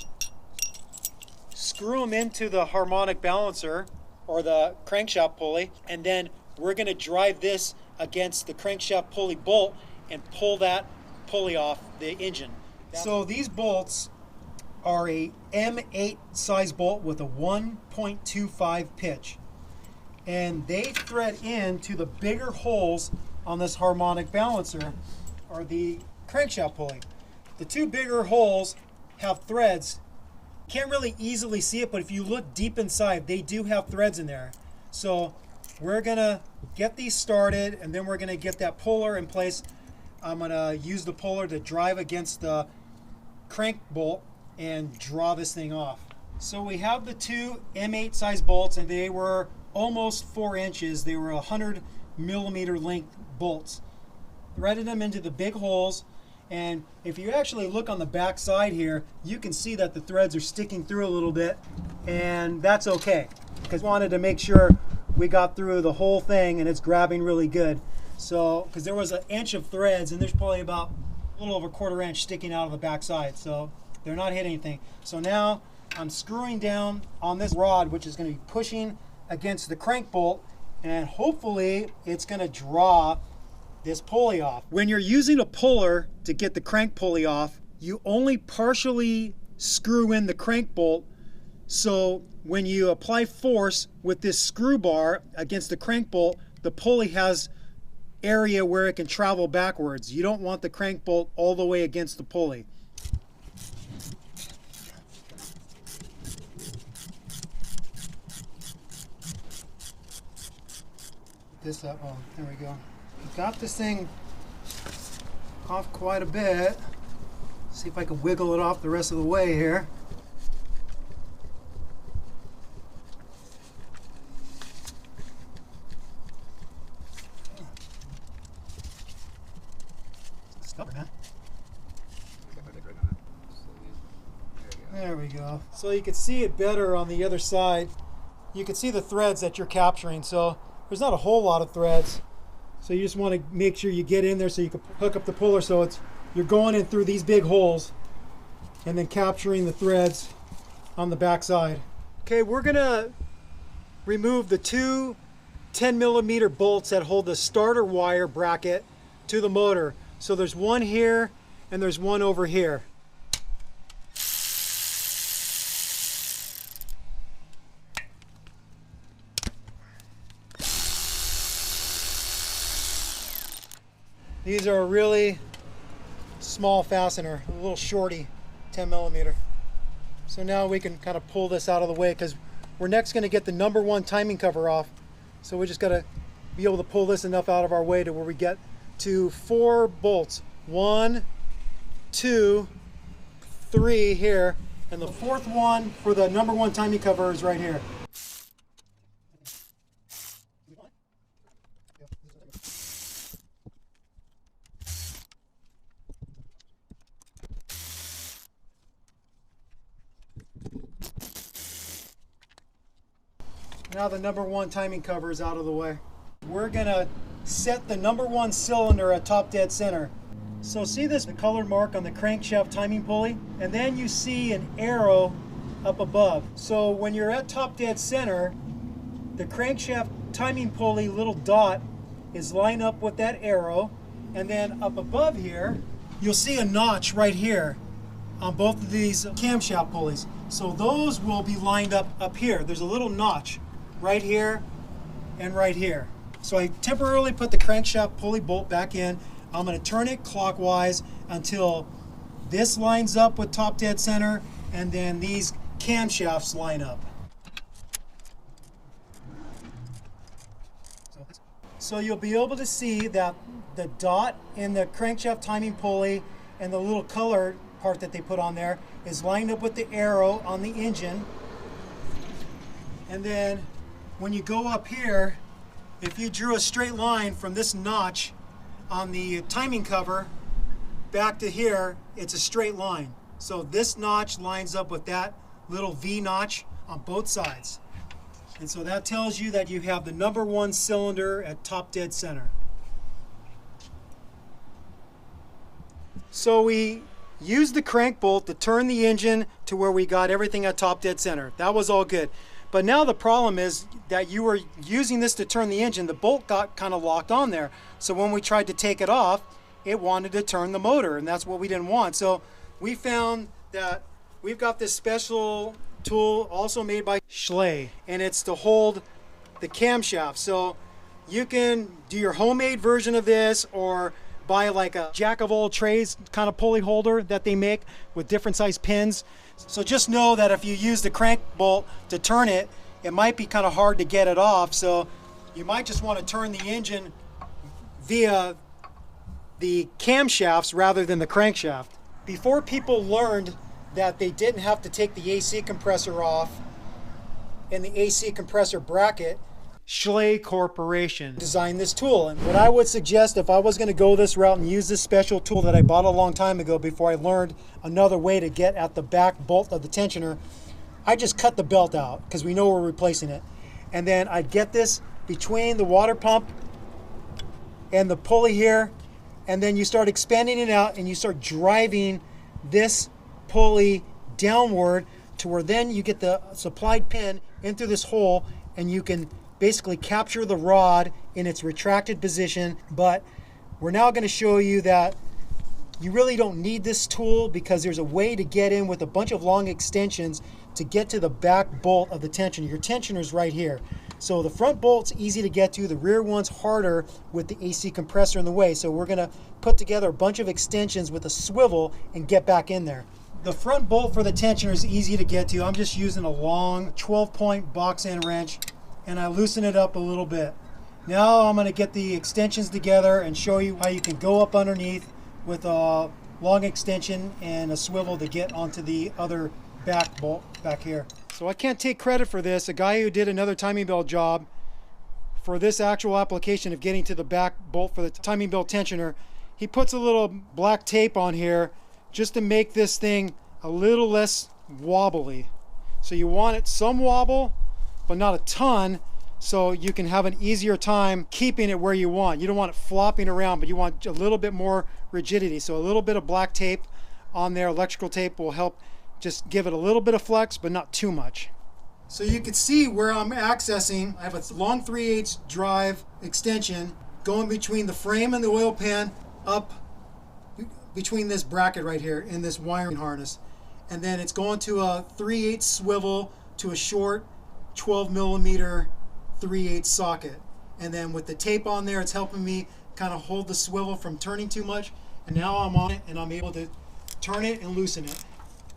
screw them into the harmonic balancer or the crankshaft pulley, and then we're going to drive this against the crankshaft pulley bolt and pull that pulley off the engine. So these bolts are a M8 size bolt with a 1.25 pitch, and they thread into the bigger holes on this harmonic balancer or the crankshaft pulley. The two bigger holes have threads. Can't really easily see it, but if you look deep inside, they do have threads in there. So we're gonna get these started, and then we're gonna get that puller in place. I'm gonna use the puller to drive against the crank bolt and draw this thing off. So we have the two M8 size bolts, and they were almost 4 inches. They were 100mm length bolts. Threaded them into the big holes, and if you actually look on the back side here, you can see that the threads are sticking through a little bit, and that's okay, because we wanted to make sure we got through the whole thing and it's grabbing really good. So, because there was 1 inch of threads, and there's probably about a little over 1/4 inch sticking out of the back side, so they're not hitting anything. So now I'm screwing down on this rod, which is going to be pushing against the crank bolt, and hopefully it's going to draw this pulley off. When you're using a puller to get the crank pulley off, you only partially screw in the crank bolt, so when you apply force with this screw bar against the crank bolt, the pulley has area where it can travel backwards. You don't want the crank bolt all the way against the pulley. this up. Oh, there we go. Got this thing off quite a bit. See if I can wiggle it off the rest of the way here. Stubborn, man. There we go. So you can see it better on the other side. You can see the threads that you're capturing. So there's not a whole lot of threads. So you just want to make sure you get in there so you can hook up the puller so you're going in through these big holes and then capturing the threads on the back side. Okay, we're gonna remove the two 10mm bolts that hold the starter wire bracket to the motor. So there's one here and there's one over here. These are a really small fastener, a little shorty, 10mm. So now we can kind of pull this out of the way because we're next going to get the #1 timing cover off. So we just got to be able to pull this enough out of our way to where we get to 4 bolts. 1, 2, 3 here, and the 4th one for the #1 timing cover is right here. Now the #1 timing cover is out of the way. We're gonna set the #1 cylinder at top dead center. So see this colored mark on the crankshaft timing pulley? And then you see an arrow up above. So when you're at top dead center, the crankshaft timing pulley little dot is lined up with that arrow. And then up above here, you'll see a notch right here on both of these camshaft pulleys. So those will be lined up here. There's a little notch right here and right here. So I temporarily put the crankshaft pulley bolt back in. I'm going to turn it clockwise until this lines up with top dead center and then these camshafts line up. So you'll be able to see that the dot in the crankshaft timing pulley and the little color part that they put on there is lined up with the arrow on the engine. And then when you go up here, if you drew a straight line from this notch on the timing cover back to here, it's a straight line. So this notch lines up with that little V notch on both sides. And so that tells you that you have the #1 cylinder at top dead center. So we used the crank bolt to turn the engine to where we got everything at top dead center. That was all good. But now the problem is that you were using this to turn the engine, the bolt got kind of locked on there. So when we tried to take it off, it wanted to turn the motor, and that's what we didn't want. So we found that we've got this special tool also made by Schley, and it's to hold the camshaft. So you can do your homemade version of this or buy like a jack of all trades kind of pulley holder that they make with different size pins. So just know that if you use the crank bolt to turn it, it might be kind of hard to get it off. So you might just want to turn the engine via the camshafts rather than the crankshaft. Before people learned that they didn't have to take the AC compressor off and the AC compressor bracket, Schley Corporation designed this tool. And what I would suggest if I was going to go this route and use this special tool that I bought a long time ago before I learned another way to get at the back bolt of the tensioner, I just cut the belt out because we know we're replacing it. And then I'd get this between the water pump and the pulley here, and then you start expanding it out and you start driving this pulley downward to where then you get the supplied pin in through this hole and you can basically capture the rod in its retracted position. But we're now going to show you that you really don't need this tool because there's a way to get in with a bunch of long extensions to get to the back bolt of the tensioner. Your tensioner's right here. So the front bolt's easy to get to, the rear one's harder with the AC compressor in the way. So we're going to put together a bunch of extensions with a swivel and get back in there. The front bolt for the tensioner is easy to get to. I'm just using a long 12-point box end wrench and I loosen it up a little bit. Now I'm going to get the extensions together and show you how you can go up underneath with a long extension and a swivel to get onto the other back bolt back here. So I can't take credit for this. A guy who did another timing belt job for this actual application of getting to the back bolt for the timing belt tensioner, he puts a little black tape on here just to make this thing a little less wobbly. So you want it some wobble, but not a ton, so you can have an easier time keeping it where you want. You don't want it flopping around, but you want a little bit more rigidity. So a little bit of black tape on there, electrical tape, will help just give it a little bit of flex, but not too much. So you can see where I'm accessing. I have a long 3/8 drive extension going between the frame and the oil pan up between this bracket right here in this wiring harness. And then it's going to a 3/8 swivel to a short 12 millimeter 3/8 socket. And then with the tape on there, it's helping me kind of hold the swivel from turning too much. And now I'm on it and I'm able to turn it and loosen it.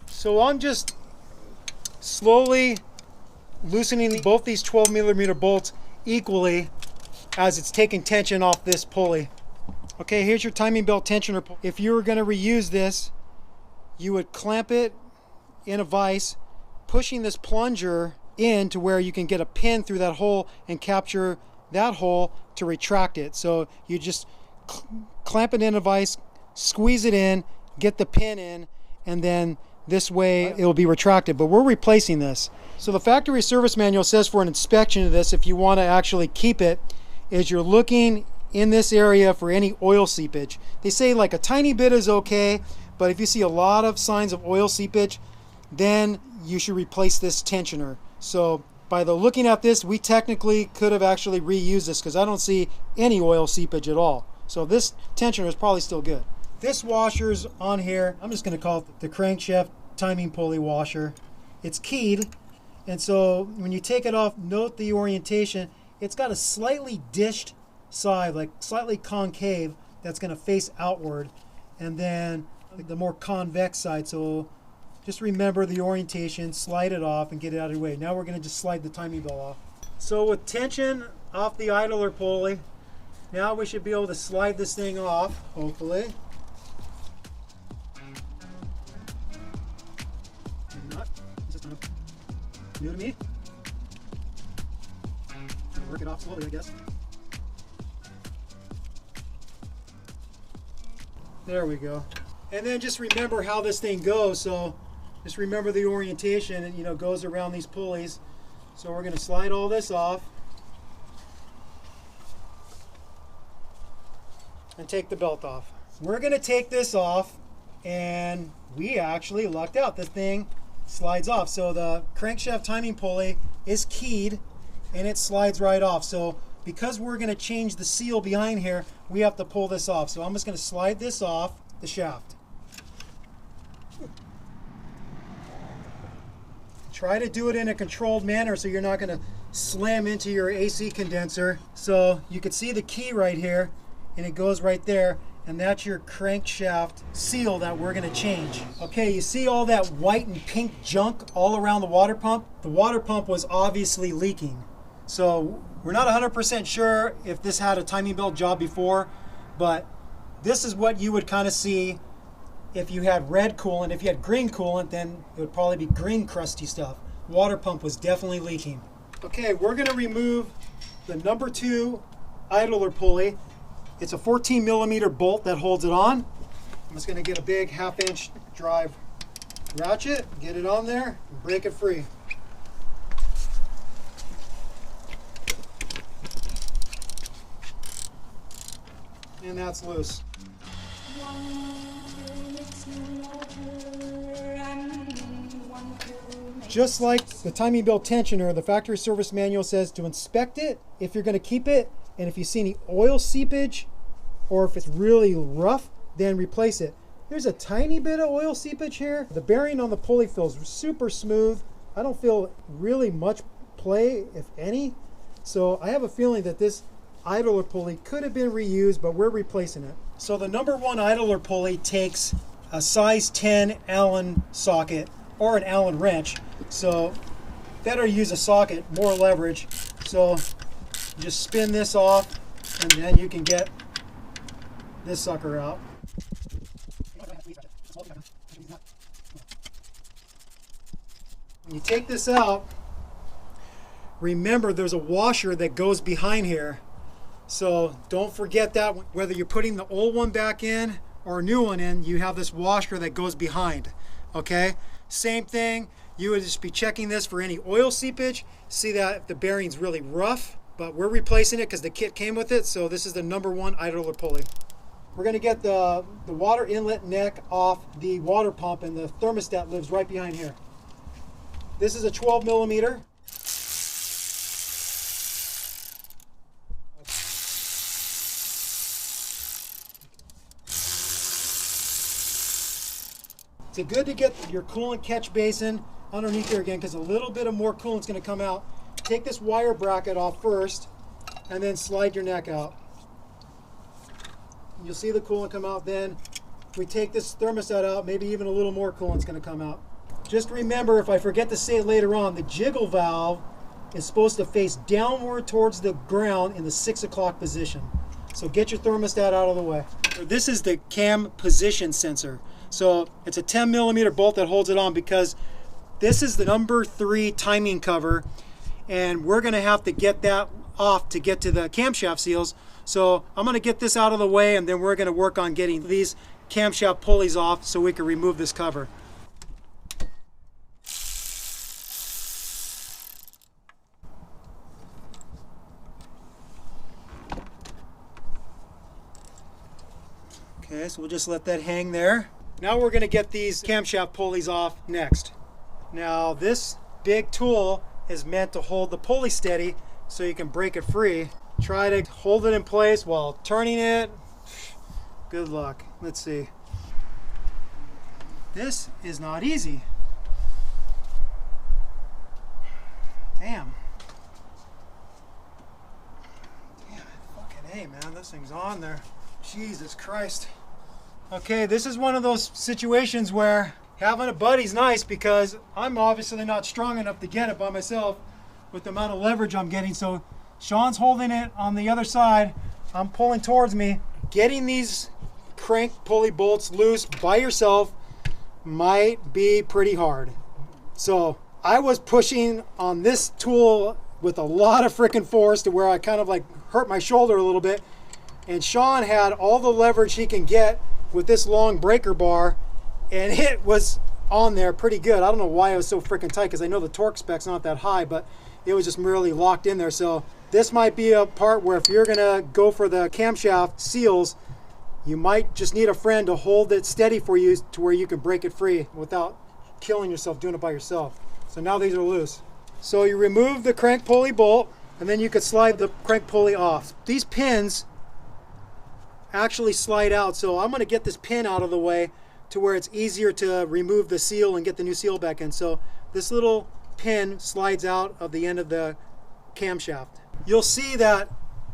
So I'm just slowly loosening both these 12 millimeter bolts equally as it's taking tension off this pulley. Okay, here's your timing belt tensioner. If you were going to reuse this, you would clamp it in a vise, pushing this plunger in to where you can get a pin through that hole and capture that hole to retract it. So you just clamp it in a vise, squeeze it in, get the pin in, and then this way it will be retracted. But we're replacing this. So the factory service manual says for an inspection of this, if you want to actually keep it, is you're looking in this area for any oil seepage. They say like a tiny bit is okay, but if you see a lot of signs of oil seepage, then you should replace this tensioner. So by the looking at this, we technically could have actually reused this because I don't see any oil seepage at all. So this tensioner is probably still good. This washer's on here. I'm just going to call it the crankshaft timing pulley washer. It's keyed, and so when you take it off, note the orientation. It's got a slightly dished side, like slightly concave, that's going to face outward, and then the more convex side. So just remember the orientation, slide it off and get it out of your way. Now we're going to just slide the timing belt off. So with tension off the idler pulley, now we should be able to slide this thing off, hopefully. Not. This is kind of new to me. Work it off slowly, I guess. There we go. And then just remember how this thing goes. So just remember the orientation, and goes around these pulleys. So we're going to slide all this off and take the belt off. We're going to take this off, and we actually lucked out. This thing slides off. So the crankshaft timing pulley is keyed and it slides right off. So because we're going to change the seal behind here, we have to pull this off. So I'm just going to slide this off the shaft. Try to do it in a controlled manner so you're not going to slam into your AC condenser. So you can see the key right here, and it goes right there, and that's your crankshaft seal that we're going to change. Okay, you see all that white and pink junk all around the water pump? The water pump was obviously leaking. So we're not 100% sure if this had a timing belt job before, but this is what you would kind of see if you had red coolant. If you had green coolant, then it would probably be green crusty stuff. Water pump was definitely leaking. Okay, we're going to remove the number 2 idler pulley. It's a 14 millimeter bolt that holds it on. I'm just going to get a big 1/2 inch drive ratchet, get it on there, and break it free. And that's loose. Just like the timing belt tensioner, the factory service manual says to inspect it if you're going to keep it, and if you see any oil seepage or if it's really rough, then replace it. There's a tiny bit of oil seepage here. The bearing on the pulley feels super smooth. I don't feel really much play, if any. So I have a feeling that this idler pulley could have been reused, but we're replacing it. So the number 1 idler pulley takes a size 10 Allen socket or an Allen wrench. So better use a socket, more leverage. So Just spin this off, and then you can get this sucker out. When you take this out, remember there's a washer that goes behind here. So don't forget that. Whether you're putting the old one back in or a new one in, you have this washer that goes behind. Okay? Same thing. You would just be checking this for any oil seepage. See that if the bearing's really rough, but we're replacing it because the kit came with it. So this is the #1 idler pulley. We're going to get the water inlet neck off the water pump, and the thermostat lives right behind here. This is a 12 millimeter. It's good to get your coolant catch basin underneath here again, because a little bit of more coolant's going to come out. Take this wire bracket off first, and then slide your neck out. You'll see the coolant come out. Then if we take this thermostat out, maybe even a little more coolant's going to come out. Just remember, if I forget to say it later on, the jiggle valve is supposed to face downward towards the ground in the 6 o'clock position. So get your thermostat out of the way. This is the cam position sensor. So it's a 10 millimeter bolt that holds it on, because this is the #3 timing cover, and we're going to have to get that off to get to the camshaft seals. So I'm going to get this out of the way, and then we're going to work on getting these camshaft pulleys off so we can remove this cover. Okay, so we'll just let that hang there. Now we're going to get these camshaft pulleys off next. Now this big tool is meant to hold the pulley steady so you can break it free. Try to hold it in place while turning it. Good luck. Let's see. This is not easy. Damn. Damn it. Fucking A, man. This thing's on there. Jesus Christ. Okay, this is one of those situations where having a buddy's nice, because I'm obviously not strong enough to get it by myself with the amount of leverage I'm getting. So Sean's holding it on the other side. I'm pulling towards me. Getting these crank pulley bolts loose by yourself might be pretty hard. So I was pushing on this tool with a lot of freaking force to where I kind of like hurt my shoulder a little bit. And Sean had all the leverage he can get with this long breaker bar, and it was on there pretty good. I don't know why it was so freaking tight, because I know the torque spec's not that high, but it was just really locked in there. So this might be a part where if you're gonna go for the camshaft seals, you might just need a friend to hold it steady for you to where you can break it free without killing yourself doing it by yourself. So now these are loose. So you remove the crank pulley bolt, and then you could slide the crank pulley off. These pins actually slide out, so I'm going to get this pin out of the way to where it's easier to remove the seal and get the new seal back in. So this little pin slides out of the end of the camshaft. You'll see that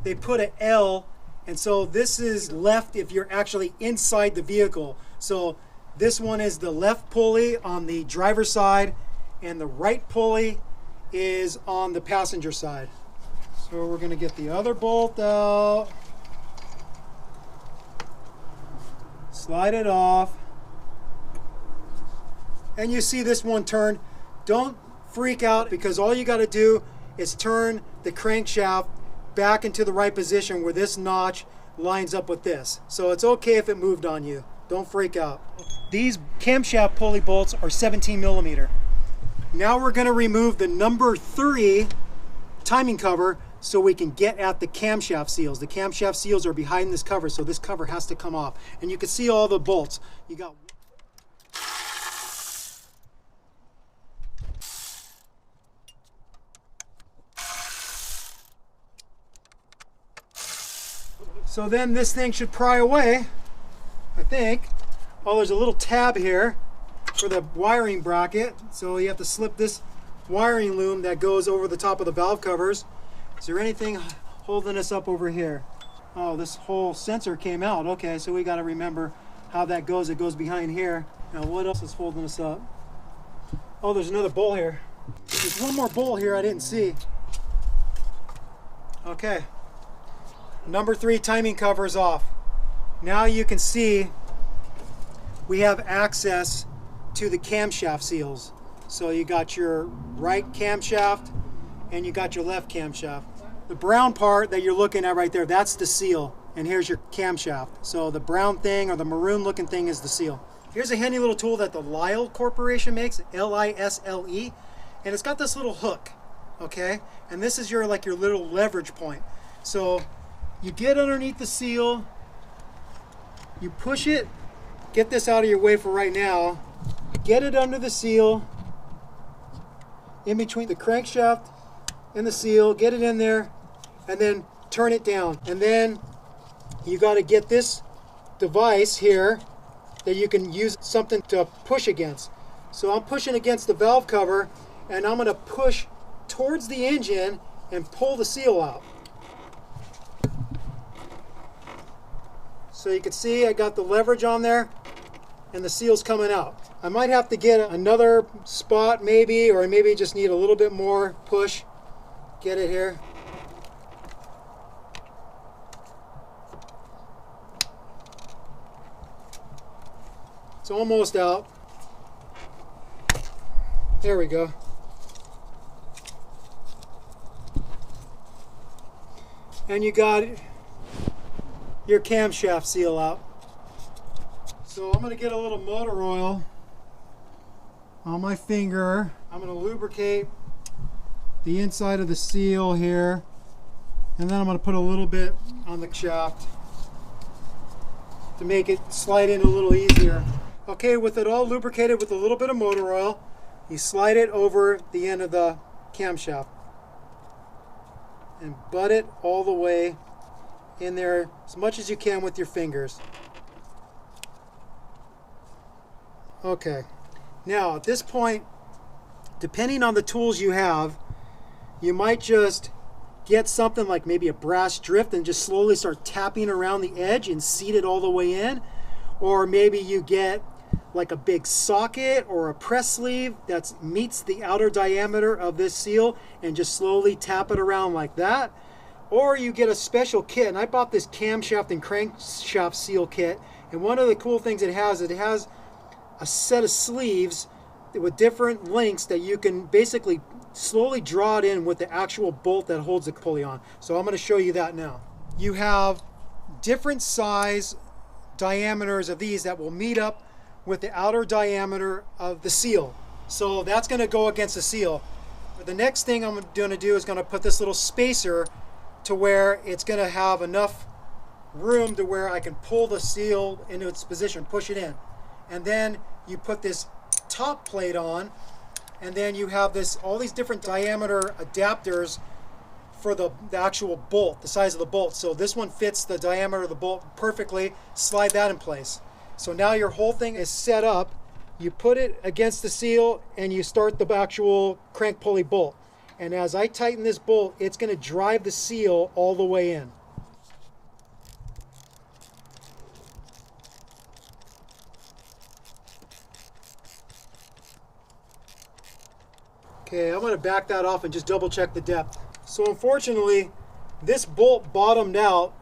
they put an L, and so this is left if you're actually inside the vehicle. So this one is the left pulley on the driver's side, and the right pulley is on the passenger side. So we're going to get the other bolt out. Slide it off, and you see this one turn. Don't freak out, because all you got to do is turn the crankshaft back into the right position where this notch lines up with this. So it's okay if it moved on you. Don't freak out. These camshaft pulley bolts are 17 millimeter. Now we're going to remove the #3 timing cover so we can get at the camshaft seals. The camshaft seals are behind this cover, so this cover has to come off. And you can see all the bolts. You got so then this thing should pry away, I think. Oh, there's a little tab here for the wiring bracket. So you have to slip this wiring loom that goes over the top of the valve covers. Is there anything holding us up over here? Oh, this whole sensor came out. Okay, so we got to remember how that goes. It goes behind here. Now what else is holding us up? Oh, there's another bolt here. There's one more bolt here I didn't see. Okay. Number 3 timing cover is off. Now you can see we have access to the camshaft seals. So you got your right camshaft and you got your left camshaft. The brown part that you're looking at right there, that's the seal. And here's your camshaft. So the brown thing or the maroon looking thing is the seal. Here's a handy little tool that the Lisle Corporation makes, L-I-S-L-E. And it's got this little hook, okay? And this is your like your little leverage point. So you get underneath the seal, you push it, get this out of your way for right now, get it under the seal, in between the crankshaft and the seal, get it in there, and then turn it down. And then you got to get this device here that you can use something to push against. So I'm pushing against the valve cover, and I'm going to push towards the engine and pull the seal out. So you can see I got the leverage on there and the seal's coming out. I might have to get another spot maybe, or maybe just need a little bit more push. Get it here. It's almost out. There we go. And you got your camshaft seal out. So I'm going to get a little motor oil on my finger. I'm going to lubricate the inside of the seal here, and then I'm going to put a little bit on the shaft to make it slide in a little easier. Okay, with it all lubricated with a little bit of motor oil, you slide it over the end of the camshaft and butt it all the way in there as much as you can with your fingers. Okay, now at this point, depending on the tools you have, you might just get something like maybe a brass drift and just slowly start tapping around the edge and seat it all the way in. Or maybe you get like a big socket or a press sleeve that meets the outer diameter of this seal and just slowly tap it around like that. Or you get a special kit, and I bought this camshaft and crankshaft seal kit, and one of the cool things it has a set of sleeves with different lengths that you can basically slowly draw it in with the actual bolt that holds the pulley on. So I'm going to show you that now. You have different size diameters of these that will meet up with the outer diameter of the seal. So that's going to go against the seal. But the next thing I'm going to do is going to put this little spacer to where it's going to have enough room to where I can pull the seal into its position, push it in. And then you put this top plate on, and then you have all these different diameter adapters for the actual bolt, the size of the bolt. So this one fits the diameter of the bolt perfectly. Slide that in place. So now your whole thing is set up. You put it against the seal and you start the actual crank pulley bolt. And as I tighten this bolt, it's going to drive the seal all the way in. Okay, I'm going to back that off and just double check the depth. So unfortunately, this bolt bottomed out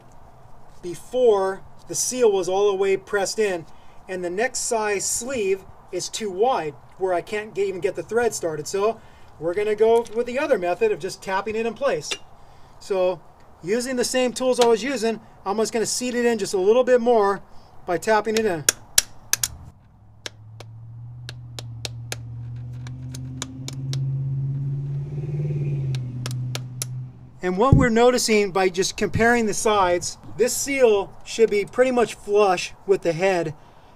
before the seal was all the way pressed in, and the next size sleeve is too wide where I can't even get the thread started. So we're going to go with the other method of just tapping it in place. So using the same tools I was using, I'm just going to seat it in just a little bit more by tapping it in. And what we're noticing by just comparing the sides, this seal should be pretty much flush with the head.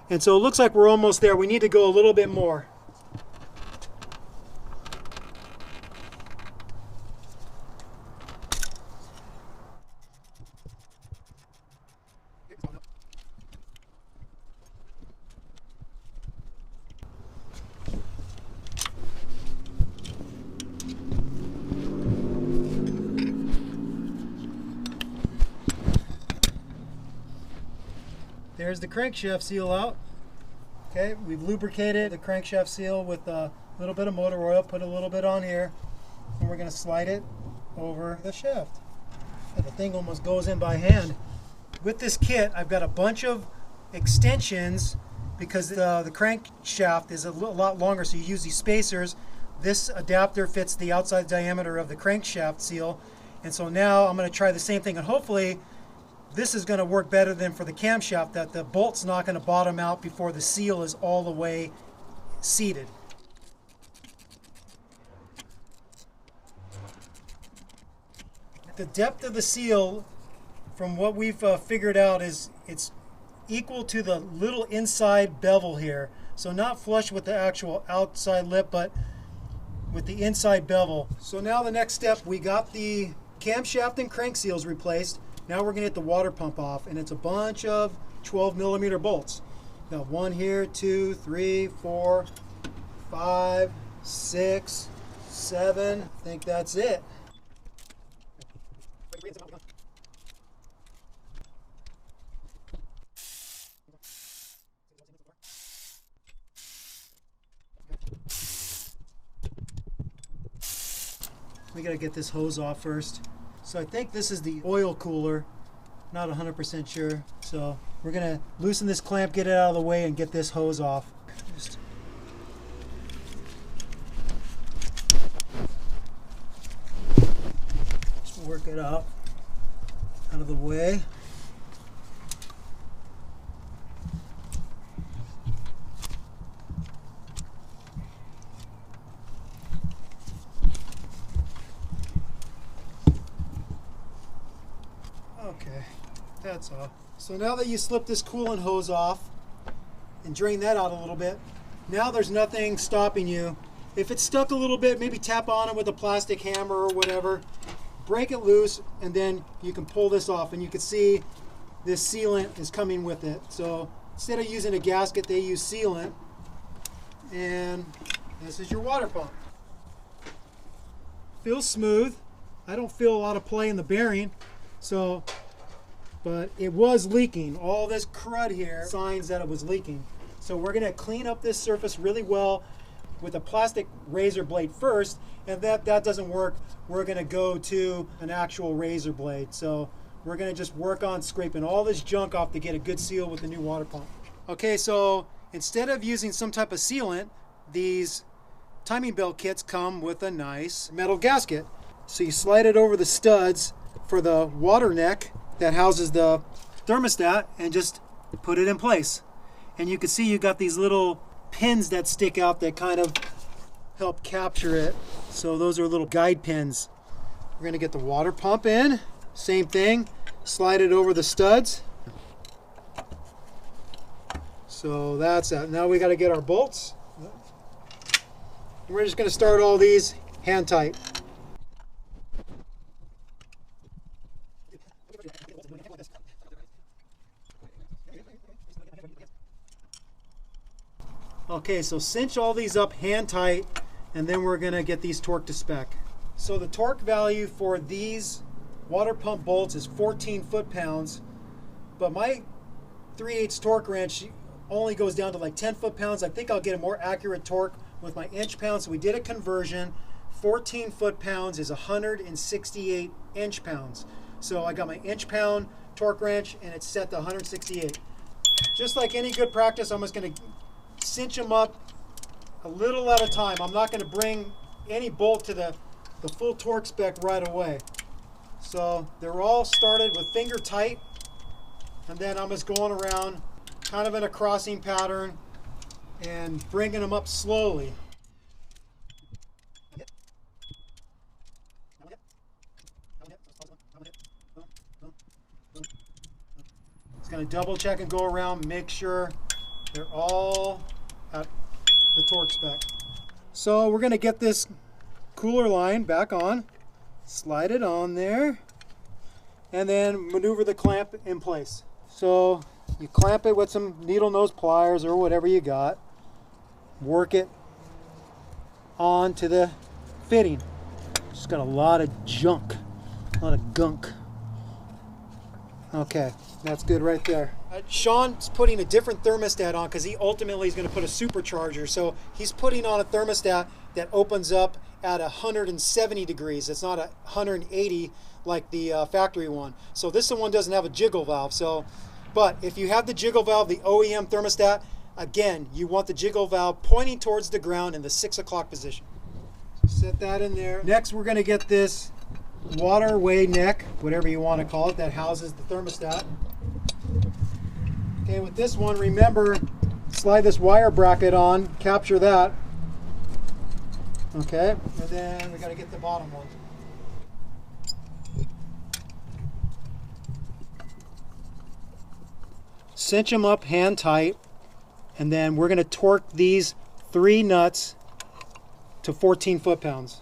And so it looks like we're almost there. We need to go a little bit more. There's the crankshaft seal out. Okay, we've lubricated the crankshaft seal with a little bit of motor oil, put a little bit on here, and we're going to slide it over the shaft. The thing almost goes in by hand. With this kit, I've got a bunch of extensions because the crankshaft is a lot longer, so you use these spacers. This adapter fits the outside diameter of the crankshaft seal, and so now I'm going to try the same thing, and hopefully this is going to work better than for the camshaft, that the bolt's not going to bottom out before the seal is all the way seated. The depth of the seal, from what we've figured out, is it's equal to the little inside bevel here. So not flush with the actual outside lip, but with the inside bevel. So now the next step, we got the camshaft and crank seals replaced. Now we're going to get the water pump off, and it's a bunch of 12mm bolts. Got 1 here, 2, 3, 4, 5, 6, 7. I think that's it. We gotta get this hose off first. So I think this is the oil cooler, not 100% sure. So we're gonna loosen this clamp, get it out of the way, and get this hose off. Just work it out of the way. Okay, that's all. So now that you slip this coolant hose off and drain that out a little bit, now there's nothing stopping you. If it's stuck a little bit, maybe tap on it with a plastic hammer or whatever, break it loose, and then you can pull this off, and you can see this sealant is coming with it. So instead of using a gasket, they use sealant, and this is your water pump. Feels smooth. I don't feel a lot of play in the bearing. So, but it was leaking. All this crud here, signs that it was leaking. So we're gonna clean up this surface really well with a plastic razor blade first, and if that doesn't work, we're gonna go to an actual razor blade. So we're gonna just work on scraping all this junk off to get a good seal with the new water pump. Okay, so instead of using some type of sealant, these timing belt kits come with a nice metal gasket. So you slide it over the studs for the water neck that houses the thermostat and just put it in place. And you can see you got these little pins that stick out that kind of help capture it. So those are little guide pins. We're gonna get the water pump in. Same thing, slide it over the studs. So that's that. Now we gotta get our bolts. We're just gonna start all these hand tight. Okay, so cinch all these up hand tight, and then we're gonna get these torqued to spec. So the torque value for these water pump bolts is 14 foot-pounds, but my 3/8 torque wrench only goes down to like 10 foot-pounds. I think I'll get a more accurate torque with my inch-pounds. So we did a conversion. 14 foot-pounds is 168 inch-pounds. So I got my inch-pound torque wrench, and it's set to 168. Just like any good practice, I'm just gonna cinch them up a little at a time. I'm not going to bring any bolt to the full torque spec right away. So they're all started with finger tight, and then I'm just going around kind of in a crossing pattern and bringing them up slowly. Just going to double check and go around, make sure they're all at the torque spec. So we're going to get this cooler line back on, slide it on there, and then maneuver the clamp in place. So you clamp it with some needle nose pliers or whatever you got, work it onto the fitting. Just got a lot of junk, a lot of gunk. Okay, that's good right there. Sean's putting a different thermostat on because he ultimately is going to put a supercharger. So he's putting on a thermostat that opens up at 170 degrees. It's not 180 like the factory one. So this one doesn't have a jiggle valve. So, but if you have the jiggle valve, the OEM thermostat, again, you want the jiggle valve pointing towards the ground in the 6 o'clock position. So set that in there. Next, we're going to get this waterway neck, whatever you want to call it, that houses the thermostat. Okay, with this one, remember, slide this wire bracket on, capture that. Okay, and then we got to get the bottom one. Cinch them up hand tight, and then we're going to torque these 3 nuts to 14 foot-pounds.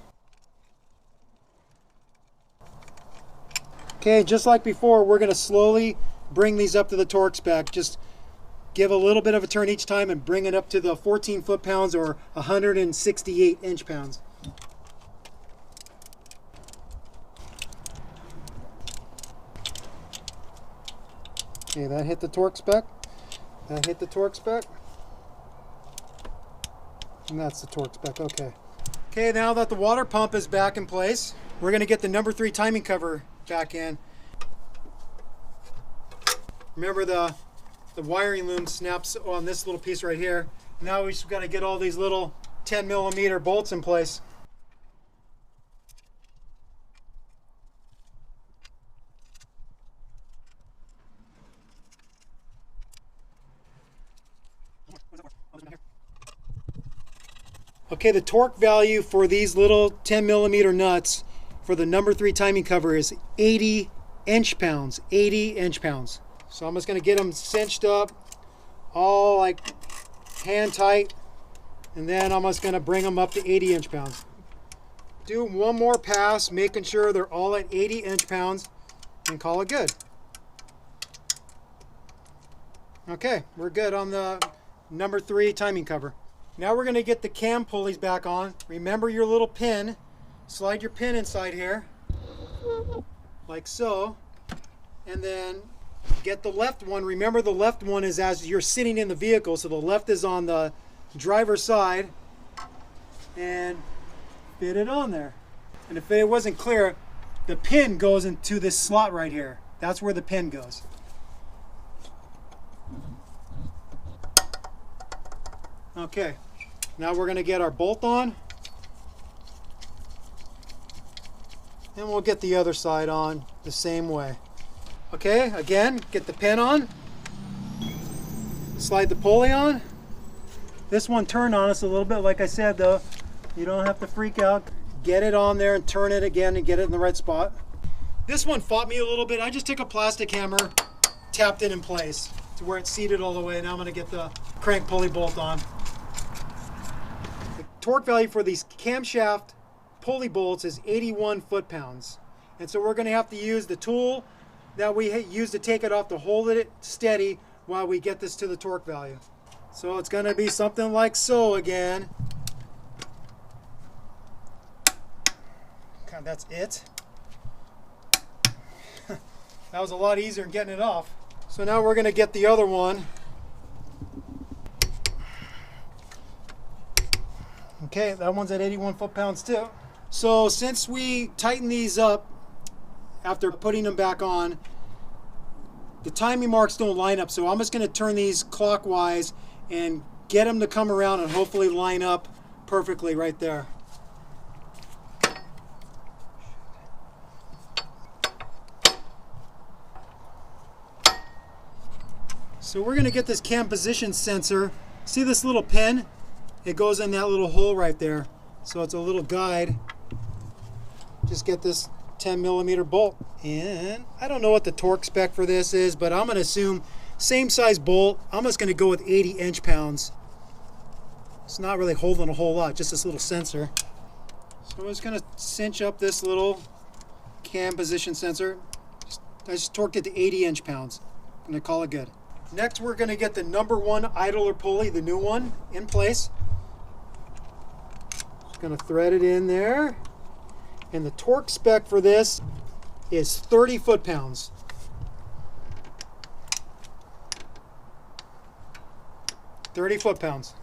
Okay, just like before, we're going to slowly bring these up to the torque spec. Just give a little bit of a turn each time and bring it up to the 14 foot-pounds or 168 inch-pounds. Okay, that hit the torque spec. That hit the torque spec. And that's the torque spec, okay. Okay, now that the water pump is back in place, we're going to get the number 3 timing cover back in. Remember the wiring loom snaps on this little piece right here. Now we just got to get all these little 10mm bolts in place. Okay, the torque value for these little 10mm nuts for the number 3 timing cover is 80 inch-pounds. 80 inch-pounds. So I'm just going to get them cinched up, all like hand tight, and then I'm just going to bring them up to 80 inch-pounds. Do one more pass, making sure they're all at 80 inch-pounds, and call it good. Okay, we're good on the number 3 timing cover. Now we're going to get the cam pulleys back on. Remember your little pin. Slide your pin inside here, like so, and then get the left one. Remember, the left one is as you're sitting in the vehicle, so the left is on the driver's side, and fit it on there. And if it wasn't clear, the pin goes into this slot right here. That's where the pin goes. Okay, now we're going to get our bolt on, and we'll get the other side on the same way. Okay, again, get the pin on, slide the pulley on. This one turned on us a little bit, like I said though, you don't have to freak out. Get it on there and turn it again and get it in the right spot. This one fought me a little bit. I just took a plastic hammer, tapped it in place to where it's seated all the way. Now I'm going to get the crank pulley bolt on. The torque value for these camshaft pulley bolts is 81 foot-pounds. And so we're going to have to use the tool that we use to take it off to hold it steady while we get this to the torque value. So it's going to be something like so again. God, that's it. That was a lot easier than getting it off. So now we're going to get the other one. Okay, that one's at 81 foot-pounds too. So since we tighten these up after putting them back on, the timing marks don't line up, so I'm just going to turn these clockwise and get them to come around and hopefully line up perfectly right there. So we're going to get this cam position sensor. See this little pin? It goes in that little hole right there. So it's a little guide. Just get this 10mm bolt. And I don't know what the torque spec for this is, but I'm going to assume same size bolt. I'm just going to go with 80 inch-pounds. It's not really holding a whole lot, just this little sensor. So I'm just going to cinch up this little cam position sensor. I just torqued it to 80 inch-pounds. I'm going to call it good. Next, we're going to get the number 1 idler pulley, the new one, in place. Just going to thread it in there. And the torque spec for this is 30 foot-pounds. 30 foot-pounds.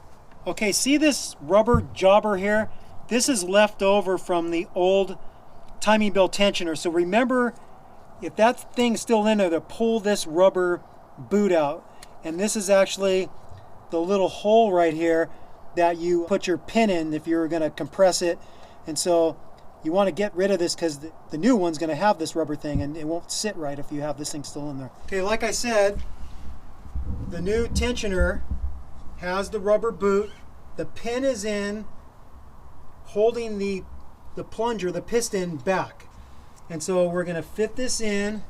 Okay, see this rubber jobber here? This is left over from the old timing belt tensioner. So remember, if that thing's still in there, to pull this rubber boot out. And this is actually the little hole right here that you put your pin in if you're going to compress it. And so you want to get rid of this because the new one's going to have this rubber thing and it won't sit right if you have this thing still in there. Okay, like I said, the new tensioner has the rubber boot. The pin is in, holding the plunger, the piston, back. And so we're going to fit this in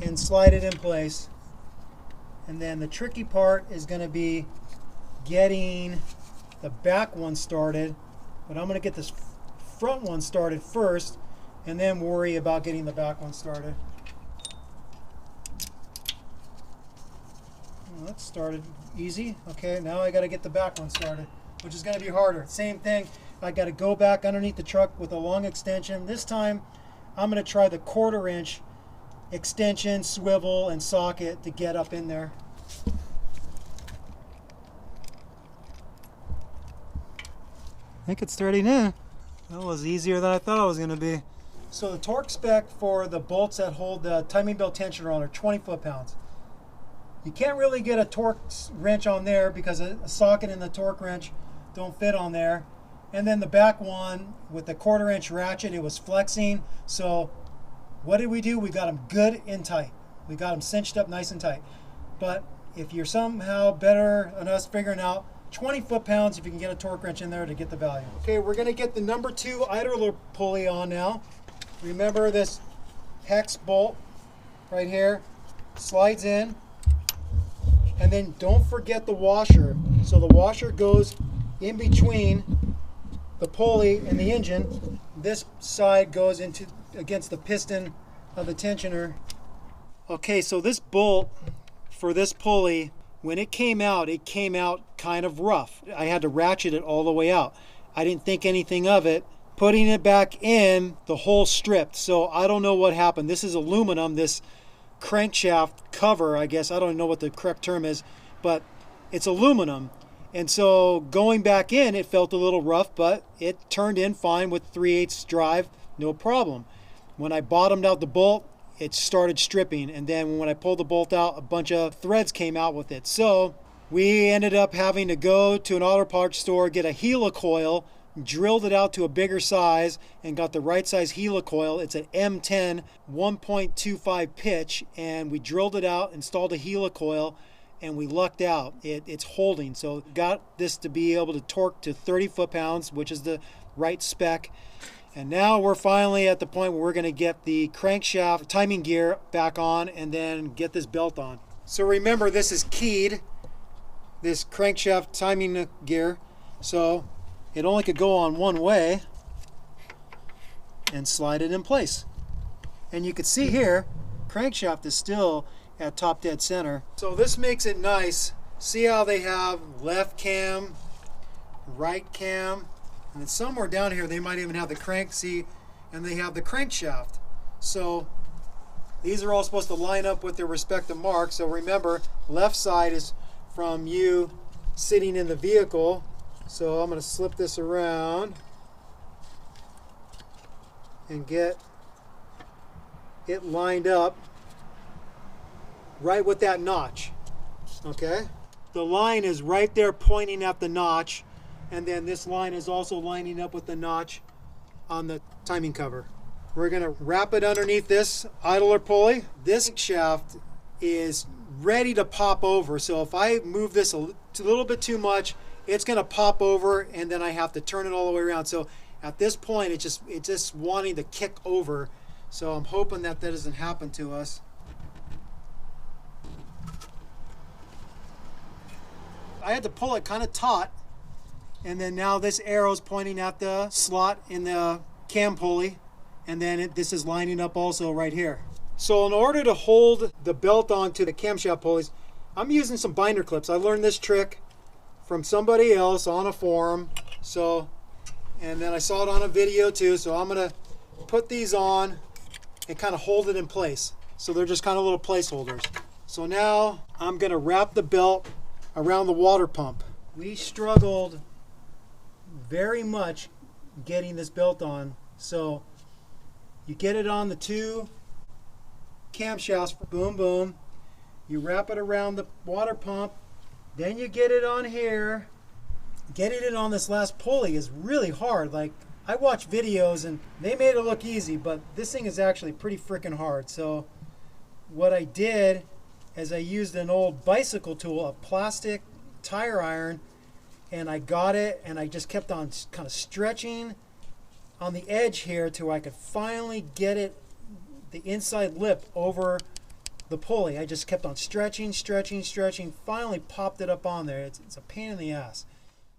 and slide it in place. And then the tricky part is going to be getting the back one started. But I'm going to get this front one started first and then worry about getting the back one started. Well, that started easy. Okay, now I got to get the back one started, which is going to be harder. Same thing, I got to go back underneath the truck with a long extension. This time I'm going to try the 1/4 inch extension, swivel, and socket to get up in there. I think it's starting in. That was easier than I thought it was going to be. So the torque spec for the bolts that hold the timing belt tensioner on are 20 foot-pounds. You can't really get a torque wrench on there because a socket and the torque wrench don't fit on there. And then the back one with the 1/4 inch ratchet, it was flexing. So what did we do? We got them good and tight. We got them cinched up nice and tight. But if you're somehow better than us figuring out 20 foot-pounds, if you can get a torque wrench in there to get the value. Okay, we're going to get the number 2 idler pulley on now. Remember this hex bolt right here slides in. And then don't forget the washer. So the washer goes in between the pulley and the engine. This side goes into against the piston of the tensioner. Okay, so this bolt for this pulley, when it came out kind of rough. I had to ratchet it all the way out. I didn't think anything of it. Putting it back in, the hole stripped. So I don't know what happened. This is aluminum, this crankshaft cover, I guess. I don't know what the correct term is, but it's aluminum. And so going back in, it felt a little rough, but it turned in fine with 3/8 drive, no problem. When I bottomed out the bolt, it started stripping. And then when I pulled the bolt out, a bunch of threads came out with it. So we ended up having to go to an auto parts store, get a helicoil, drilled it out to a bigger size, and got the right size helicoil. It's an M10 1.25 pitch, and we drilled it out, installed a helicoil, and we lucked out. It's holding. So got this to be able to torque to 30 foot-pounds, which is the right spec. And now we're finally at the point where we're going to get the crankshaft timing gear back on and then get this belt on. So remember, this is keyed, this crankshaft timing gear. So it only could go on one way, and slide it in place. And you can see here, crankshaft is still at top dead center. So this makes it nice. See how they have left cam, right cam, and then somewhere down here they might even have the crank seat, and they have the crankshaft. So these are all supposed to line up with their respective marks. So remember, left side is from you sitting in the vehicle. So I'm going to slip this around and get it lined up right with that notch. Okay? The line is right there pointing at the notch, and then this line is also lining up with the notch on the timing cover. We're going to wrap it underneath this idler pulley. This shaft is ready to pop over, so if I move this a little bit too much, it's going to pop over, and then I have to turn it all the way around. So at this point, it's just wanting to kick over. So I'm hoping that doesn't happen to us. I had to pull it kind of taut, and then now this arrow's pointing at the slot in the cam pulley, and then this is lining up also right here. So in order to hold the belt onto the camshaft pulleys, I'm using some binder clips. I learned this trick from somebody else on a forum, and then I saw it on a video too, so I'm gonna put these on and kind of hold it in place. So they're just kind of little placeholders. So now I'm gonna wrap the belt around the water pump. We struggled very much getting this belt on. So you get it on the two camshafts, boom, boom. You wrap it around the water pump. Then you get it on here. Getting it on this last pulley is really hard. Like, I watch videos and they made it look easy, but this thing is actually pretty freaking hard. So what I did is I used an old bicycle tool, a plastic tire iron, and I got it and I just kept on kind of stretching on the edge here till I could finally get it, the inside lip over the pulley. I just kept on stretching, finally popped it up on there. It's a pain in the ass.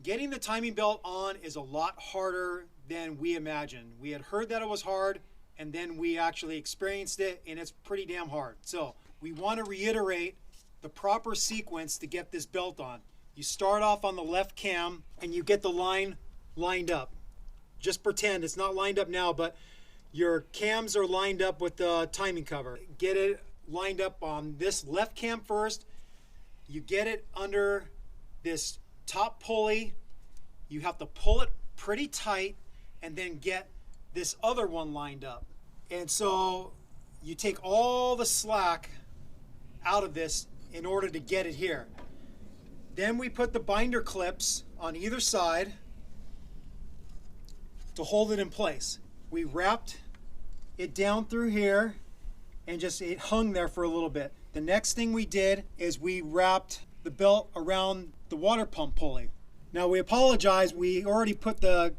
Getting the timing belt on is a lot harder than we imagined. We had heard that it was hard, and then we actually experienced it, and it's pretty damn hard. So we want to reiterate the proper sequence to get this belt on. You start off on the left cam, and you get the line lined up. Just pretend it's not lined up now, but your cams are lined up with the timing cover. Get it lined up on this left cam first. You get it under this top pulley. You have to pull it pretty tight and then get this other one lined up. And so you take all the slack out of this in order to get it here. Then we put the binder clips on either side to hold it in place. We wrapped it down through here and just it hung there for a little bit. The next thing we did is we wrapped the belt around the water pump pulley. Now we apologize, we already put the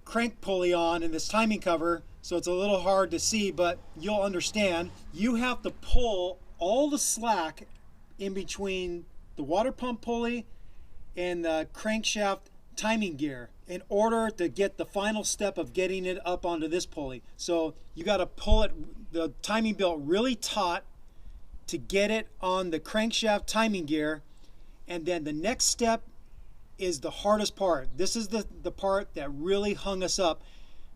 crank pulley on in this timing cover, so it's a little hard to see, but you'll understand. You have to pull all the slack in between the water pump pulley and the crankshaft timing gear in order to get the final step of getting it up onto this pulley. So you got to pull it, the timing belt, really taut to get it on the crankshaft timing gear. And then the next step is the hardest part. This is the part that really hung us up,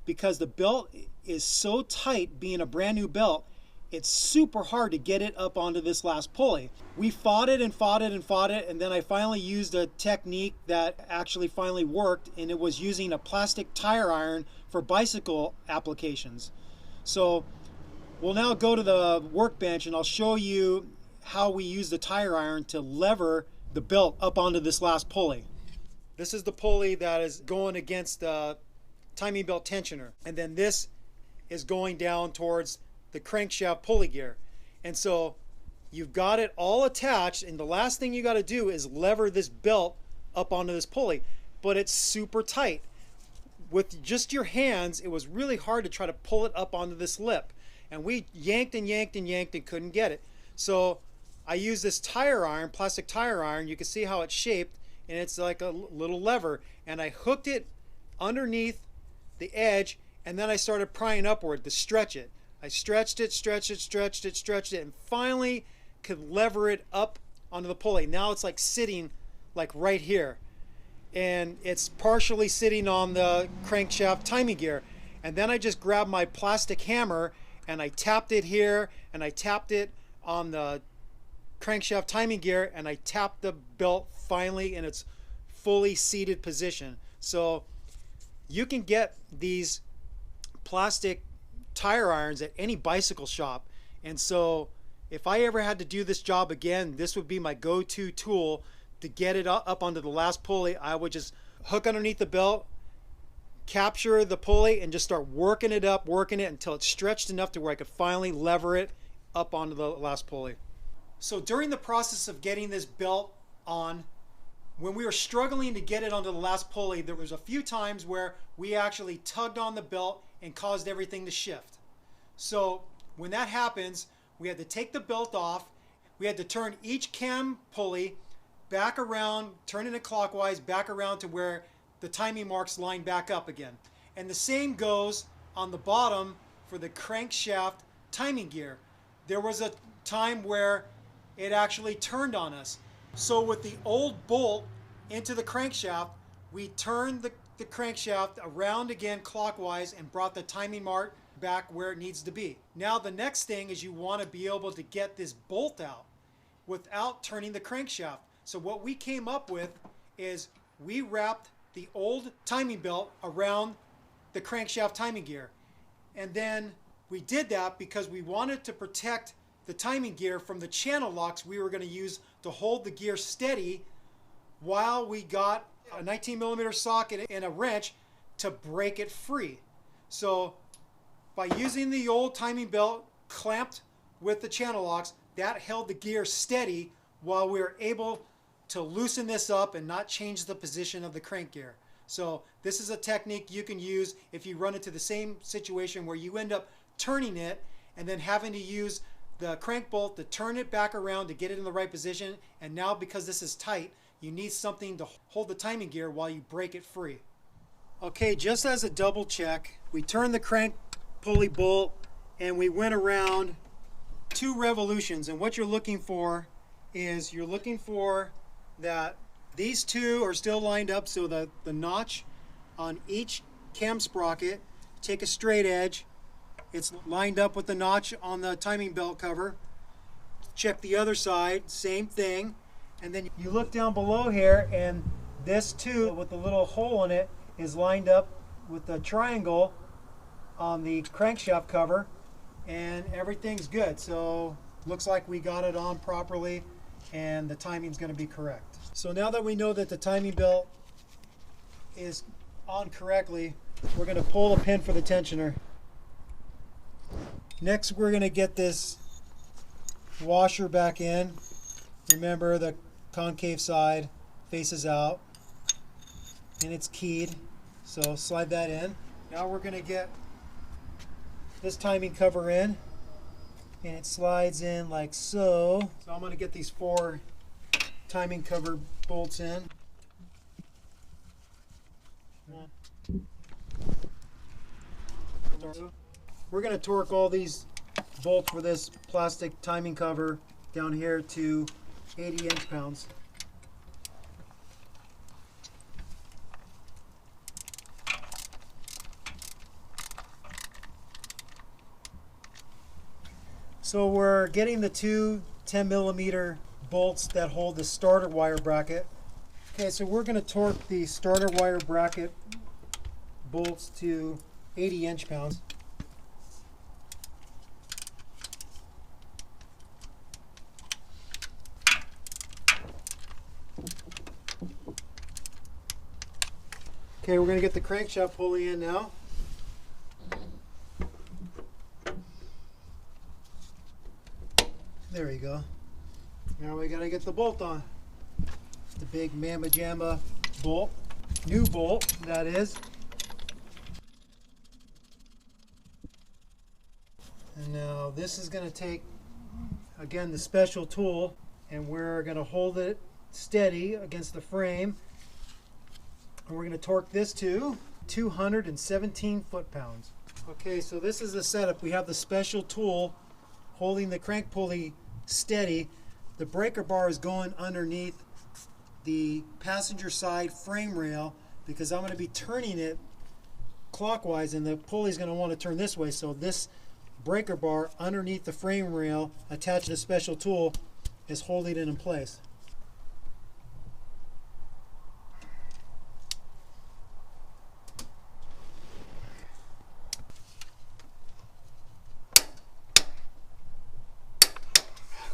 because the belt is so tight, being a brand new belt, it's super hard to get it up onto this last pulley. We fought it and fought it and fought it, and then I finally used a technique that actually finally worked, and it was using a plastic tire iron for bicycle applications. So we'll now go to the workbench and I'll show you how we use the tire iron to lever the belt up onto this last pulley. This is the pulley that is going against the timing belt tensioner, and then this is going down towards the crankshaft pulley gear. And so you've got it all attached, and the last thing you got to do is lever this belt up onto this pulley, but it's super tight. With just your hands, it was really hard to try to pull it up onto this lip, and we yanked and yanked and yanked and couldn't get it. So I used this tire iron, plastic tire iron. You can see how it's shaped, and it's like a little lever, and I hooked it underneath the edge, and then I started prying upward to stretch it. I stretched it, and finally could lever it up onto the pulley. Now it's like sitting like right here, and it's partially sitting on the crankshaft timing gear. And then I just grabbed my plastic hammer and I tapped it here, and I tapped it on the crankshaft timing gear, and I tapped the belt finally in its fully seated position. So you can get these plastic tire irons at any bicycle shop, and so if I ever had to do this job again, this would be my go-to tool to get it up onto the last pulley. I would just hook underneath the belt, capture the pulley, and just start working it up, working it until it's stretched enough to where I could finally lever it up onto the last pulley. So during the process of getting this belt on, when we were struggling to get it onto the last pulley, there was a few times where we actually tugged on the belt and caused everything to shift. So when that happens, we had to take the belt off. We had to turn each cam pulley back around, turning it clockwise, back around to where the timing marks line back up again. And the same goes on the bottom for the crankshaft timing gear. There was a time where it actually turned on us. So with the old bolt into the crankshaft, we turned the crankshaft around again clockwise and brought the timing mark back where it needs to be. Now the next thing is you want to be able to get this bolt out without turning the crankshaft. So what we came up with is we wrapped the old timing belt around the crankshaft timing gear. And then we did that because we wanted to protect the timing gear from the channel locks we were going to use to hold the gear steady while we got a 19mm socket and a wrench to break it free. So by using the old timing belt clamped with the channel locks, that held the gear steady while we were able to loosen this up and not change the position of the crank gear. So this is a technique you can use if you run into the same situation where you end up turning it and then having to use the crank bolt to turn it back around to get it in the right position. And now because this is tight, you need something to hold the timing gear while you break it free. Okay, just as a double check, we turned the crank pulley bolt and we went around 2 revolutions. And what you're looking for is you're looking for that these 2 are still lined up, so that the notch on each cam sprocket, take a straight edge, it's lined up with the notch on the timing belt cover. Check the other side, same thing. And then you look down below here, and this too, with the little hole in it, is lined up with the triangle on the crankshaft cover, and everything's good. So looks like we got it on properly and the timing's going to be correct. So now that we know that the timing belt is on correctly, we're going to pull the pin for the tensioner. Next, we're going to get this washer back in. Remember, the concave side faces out and it's keyed, so slide that in. Now we're going to get this timing cover in, and it slides in like so. So I'm going to get these 4 timing cover bolts in. We're going to torque all these bolts for this plastic timing cover down here to 80 inch-pounds. So we're getting the 2 10mm bolts that hold the starter wire bracket. Okay, so we're going to torque the starter wire bracket bolts to 80 inch-pounds. Okay, we're going to get the crankshaft pulley in now. There you go. Now we got to get the bolt on. The big Mamba Jamba bolt. New bolt, that is. And now this is going to take, again, the special tool, and we're going to hold it steady against the frame. And we're going to torque this to 217 foot-pounds. Okay, so this is the setup. We have the special tool holding the crank pulley steady. The breaker bar is going underneath the passenger side frame rail because I'm going to be turning it clockwise and the pulley is going to want to turn this way. So this breaker bar underneath the frame rail attached to the special tool is holding it in place.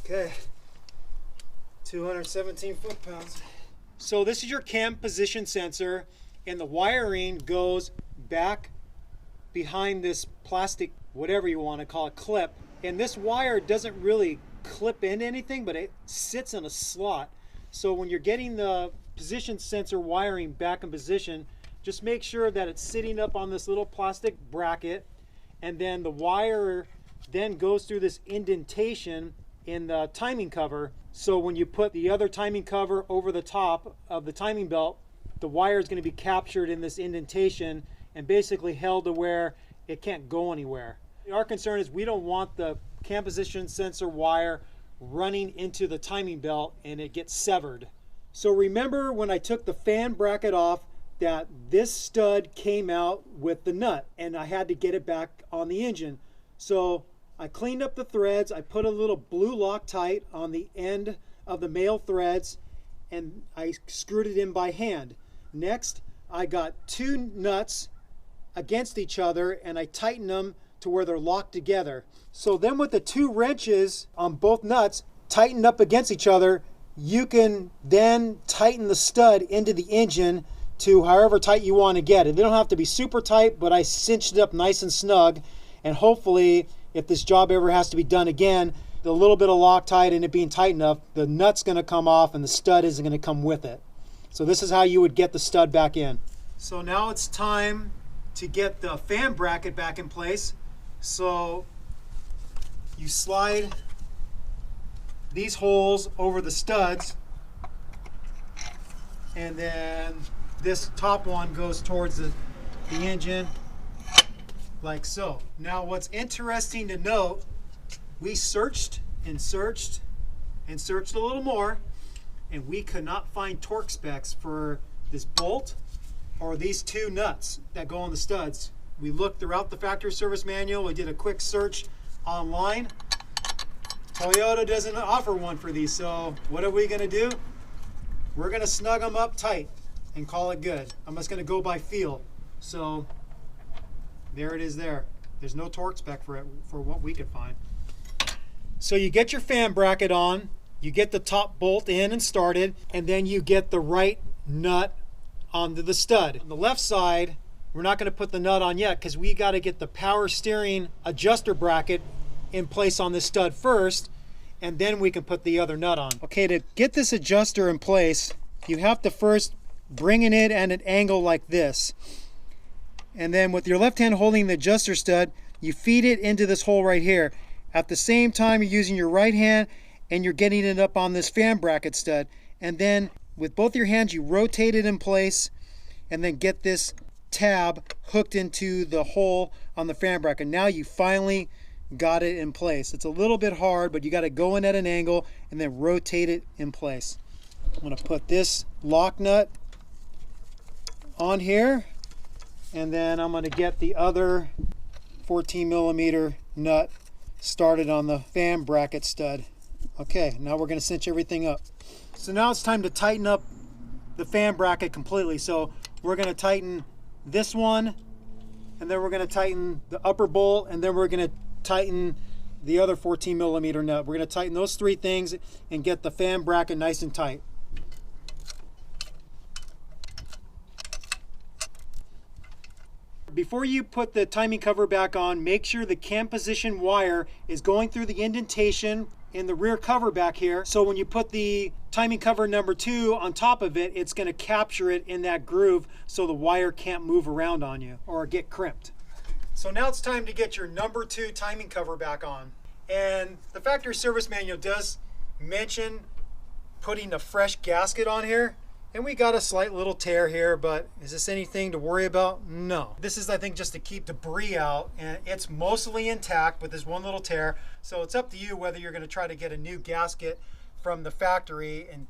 Okay, 217 foot-pounds. So this is your cam position sensor, and the wiring goes back behind this plastic, whatever you want to call it, clip. And this wire doesn't really clip into anything, but it sits in a slot. So when you're getting the position sensor wiring back in position, just make sure that it's sitting up on this little plastic bracket, and then the wire then goes through this indentation in the timing cover. So when you put the other timing cover over the top of the timing belt, the wire is going to be captured in this indentation and basically held to where it can't go anywhere. Our concern is we don't want the cam position sensor wire running into the timing belt and it gets severed. So remember when I took the fan bracket off that this stud came out with the nut and I had to get it back on the engine. So I cleaned up the threads, I put a little blue Loctite on the end of the male threads, and I screwed it in by hand. Next, I got 2 nuts against each other and I tightened them to where they're locked together. So then with the 2 wrenches on both nuts tightened up against each other, you can then tighten the stud into the engine to however tight you want to get it. They don't have to be super tight, but I cinched it up nice and snug, and hopefully if this job ever has to be done again, the little bit of Loctite and it being tight enough, the nut's going to come off and the stud isn't going to come with it. So this is how you would get the stud back in. So now it's time to get the fan bracket back in place. So you slide these holes over the studs, and then this top one goes towards the engine like so. Now what's interesting to note, we searched and searched and searched a little more, and we could not find torque specs for this bolt or these 2 nuts that go on the studs. We looked throughout the factory service manual, we did a quick search online. Toyota doesn't offer one for these, so what are we gonna do? We're gonna snug them up tight and call it good. I'm just gonna go by feel. So there it is there. There's no torque spec for it for what we could find. So you get your fan bracket on, you get the top bolt in and started, and then you get the right nut onto the stud. On the left side, we're not going to put the nut on yet because we got to get the power steering adjuster bracket in place on this stud first, and then we can put the other nut on. Okay, to get this adjuster in place, you have to first bring it in at an angle like this. And then with your left hand holding the adjuster stud, you feed it into this hole right here. At the same time, you're using your right hand and you're getting it up on this fan bracket stud. And then with both your hands, you rotate it in place and then get this tab hooked into the hole on the fan bracket. Now you finally got it in place. It's a little bit hard, but you got to go in at an angle and then rotate it in place. I'm going to put this lock nut on here, and then I'm going to get the other 14mm nut started on the fan bracket stud. Okay, now we're going to cinch everything up. So now it's time to tighten up the fan bracket completely. So we're going to tighten this one, and then we're going to tighten the upper bolt, and then we're going to tighten the other 14mm nut. We're going to tighten those 3 things and get the fan bracket nice and tight. Before you put the timing cover back on, make sure the cam position wire is going through the indentation in the rear cover back here. So when you put the timing cover number 2 on top of it, it's going to capture it in that groove so the wire can't move around on you or get crimped. So now it's time to get your number 2 timing cover back on. And the factory service manual does mention putting a fresh gasket on here. And we got a slight little tear here, but is this anything to worry about? No. This is, I think, just to keep debris out, and it's mostly intact with this one little tear. So it's up to you whether you're going to try to get a new gasket from the factory and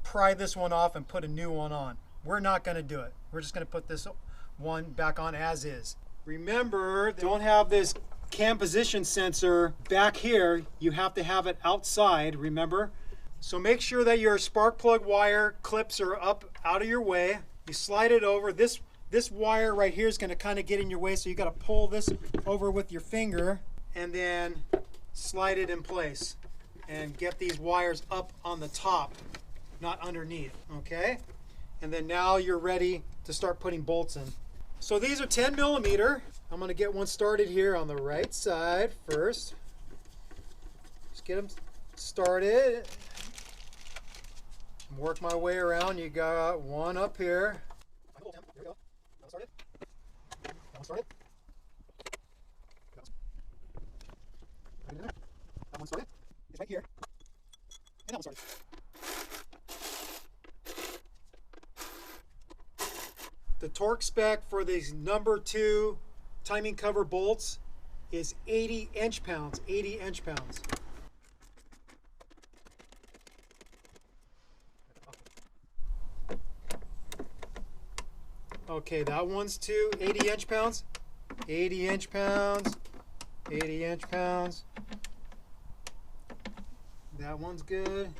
pry this one off and put a new one on. We're not going to do it. We're just going to put this one back on as is. Remember, don't have this cam position sensor back here. You have to have it outside, remember? So make sure that your spark plug wire clips are up out of your way. You slide it over. This wire right here is going to kind of get in your way, so you got to pull this over with your finger and then slide it in place and get these wires up on the top, not underneath, okay? And then now you're ready to start putting bolts in. So these are 10mm. I'm going to get one started here on the right side first. Just get them started. Work my way around. You got one up here. Here we go. That one started. That one started. That one started. It's right here. And that one started. The torque spec for these number 2 timing cover bolts is 80 inch-pounds. 80 inch-pounds. Okay, that one's too 80 inch-pounds. 80 inch-pounds. 80 inch-pounds. That one's good.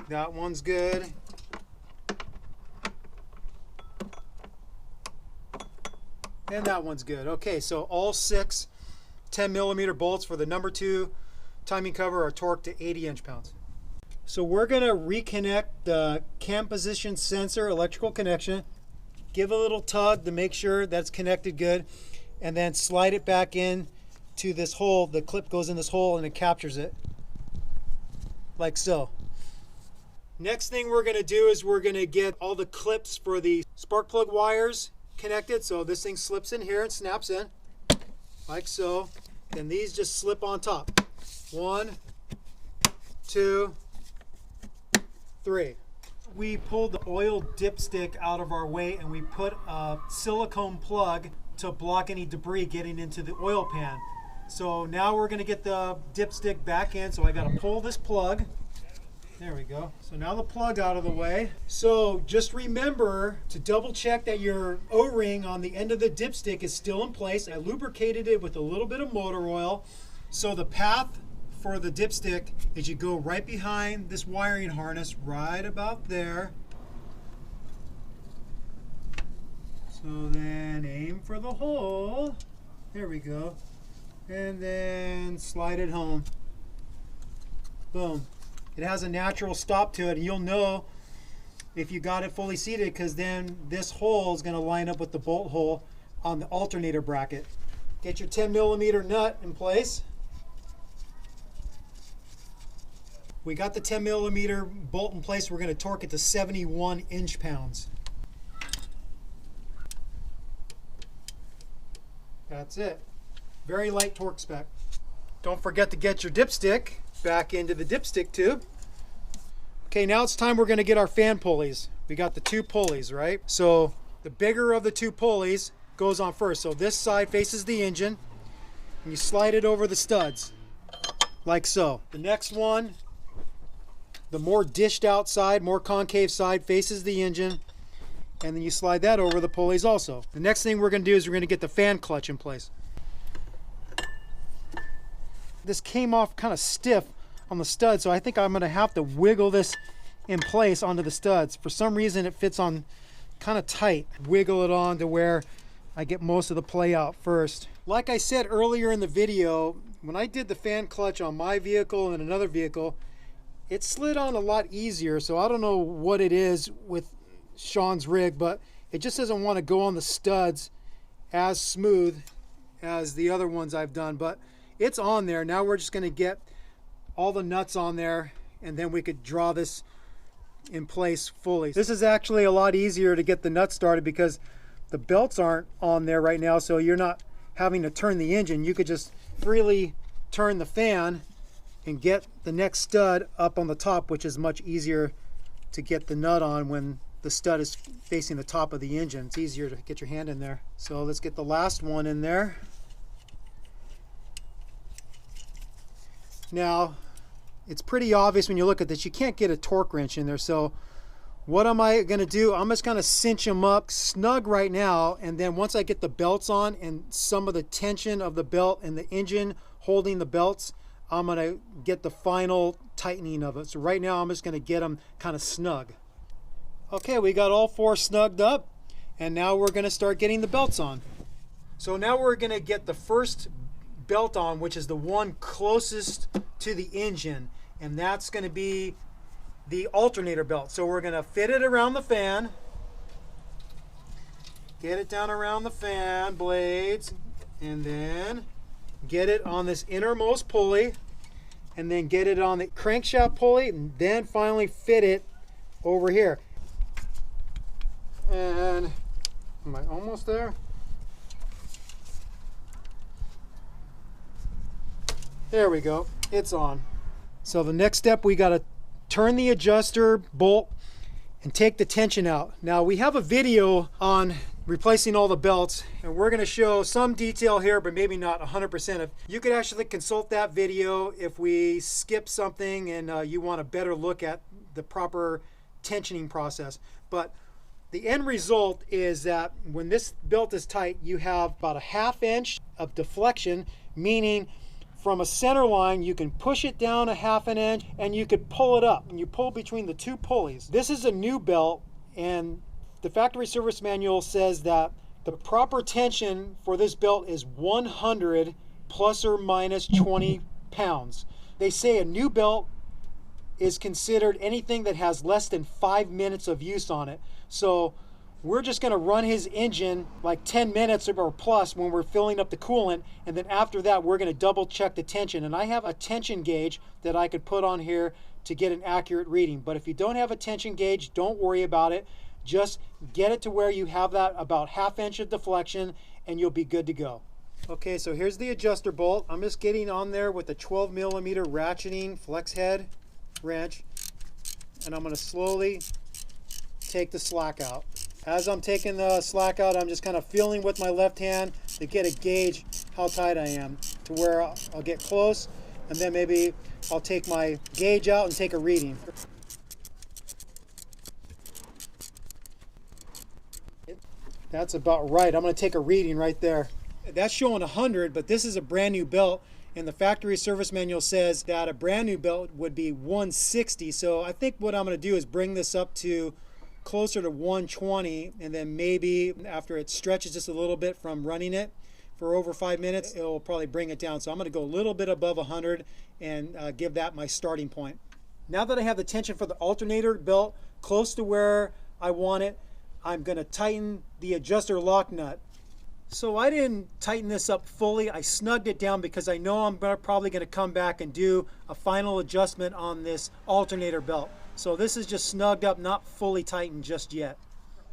That one's good. And that one's good. Okay, so all 6 10mm bolts for the number 2 timing cover are torqued to 80 inch-pounds. So we're going to reconnect the cam position sensor electrical connection. Give a little tug to make sure that's connected good, and then slide it back in to this hole. The clip goes in this hole and it captures it, like so. Next thing we're going to do is we're going to get all the clips for the spark plug wires connected. So this thing slips in here and snaps in, like so. And these just slip on top. 1, 2, 3. We pulled the oil dipstick out of our way and we put a silicone plug to block any debris getting into the oil pan. So now we're going to get the dipstick back in. So I got to pull this plug. There we go. So now the plug out of the way. So just remember to double check that your O-ring on the end of the dipstick is still in place. I lubricated it with a little bit of motor oil. So the path for the dipstick is you go right behind this wiring harness, right about there. So then aim for the hole. There we go. And then slide it home. Boom. It has a natural stop to it, and you'll know if you got it fully seated, because then this hole is going to line up with the bolt hole on the alternator bracket. Get your 10mm nut in place. We got the 10mm bolt in place. We're going to torque it to 71 inch-pounds. That's it. Very light torque spec. Don't forget to get your dipstick back into the dipstick tube. Okay, now it's time we're going to get our fan pulleys. We got the 2 pulleys, right? So the bigger of the 2 pulleys goes on first. So this side faces the engine, and you slide it over the studs, like so. The next one, the more dished out side, more concave side, faces the engine, and then you slide that over the pulleys also. The next thing we're going to do is we're going to get the fan clutch in place. This came off kind of stiff on the stud, so I think I'm going to have to wiggle this in place onto the studs. For some reason it fits on kind of tight. Wiggle it on to where I get most of the play out first. Like I said earlier in the video, when I did the fan clutch on my vehicle and another vehicle, it slid on a lot easier. So I don't know what it is with Sean's rig, but it just doesn't want to go on the studs as smooth as the other ones I've done. But it's on there. Now we're just going to get all the nuts on there, and then we could draw this in place fully. This is actually a lot easier to get the nuts started because the belts aren't on there right now, so you're not having to turn the engine. You could just freely turn the fan and get the next stud up on the top, which is much easier to get the nut on when the stud is facing the top of the engine. It's easier to get your hand in there. So let's get the last one in there. Now, it's pretty obvious when you look at this, you can't get a torque wrench in there. So what am I going to do? I'm just going to cinch them up snug right now, and then once I get the belts on and some of the tension of the belt and the engine holding the belts, I'm going to get the final tightening of it. So right now I'm just going to get them kind of snug. Okay, we got all 4 snugged up, and now we're going to start getting the belts on. So now we're going to get the first belt on, which is the one closest to the engine, and that's going to be the alternator belt. So we're going to fit it around the fan, get it down around the fan blades, and then get it on this innermost pulley, and then get it on the crankshaft pulley, and then finally fit it over here. And am I almost there? There we go, it's on. So the next step, we got to turn the adjuster bolt and take the tension out. Now we have a video on replacing all the belts, and we're going to show some detail here, but maybe not 100%. You could actually consult that video if we skip something and you want a better look at the proper tensioning process. But the end result is that when this belt is tight, you have about a 1/2 inch of deflection, meaning from a center line, you can push it down a half an inch and you could pull it up, and you pull between the two pulleys. This is a new belt, and the factory service manual says that the proper tension for this belt is 100 plus or minus 20 pounds. They say a new belt is considered anything that has less than 5 minutes of use on it. So we're just going to run his engine like 10 minutes or plus when we're filling up the coolant, and then after that we're going to double check the tension. And I have a tension gauge that I could put on here to get an accurate reading. But if you don't have a tension gauge, don't worry about it. Just get it to where you have that about ½ inch of deflection and you'll be good to go. Okay, so here's the adjuster bolt. I'm just getting on there with a 12 millimeter ratcheting flex head wrench, and I'm going to slowly take the slack out. As I'm taking the slack out, I'm just kind of feeling with my left hand to get a gauge how tight I am, to where I'll get close, and then maybe I'll take my gauge out and take a reading. That's about right. I'm going to take a reading right there. That's showing 100, but this is a brand new belt, and the factory service manual says that a brand new belt would be 160. So I think what I'm going to do is bring this up to closer to 120, and then maybe after it stretches just a little bit from running it for over 5 minutes, it will probably bring it down. So I'm going to go a little bit above 100 and give that my starting point. Now that I have the tension for the alternator belt close to where I want it, I'm going to tighten the adjuster lock nut. So I didn't tighten this up fully. I snugged it down because I know I'm probably going to come back and do a final adjustment on this alternator belt. So this is just snugged up, not fully tightened just yet.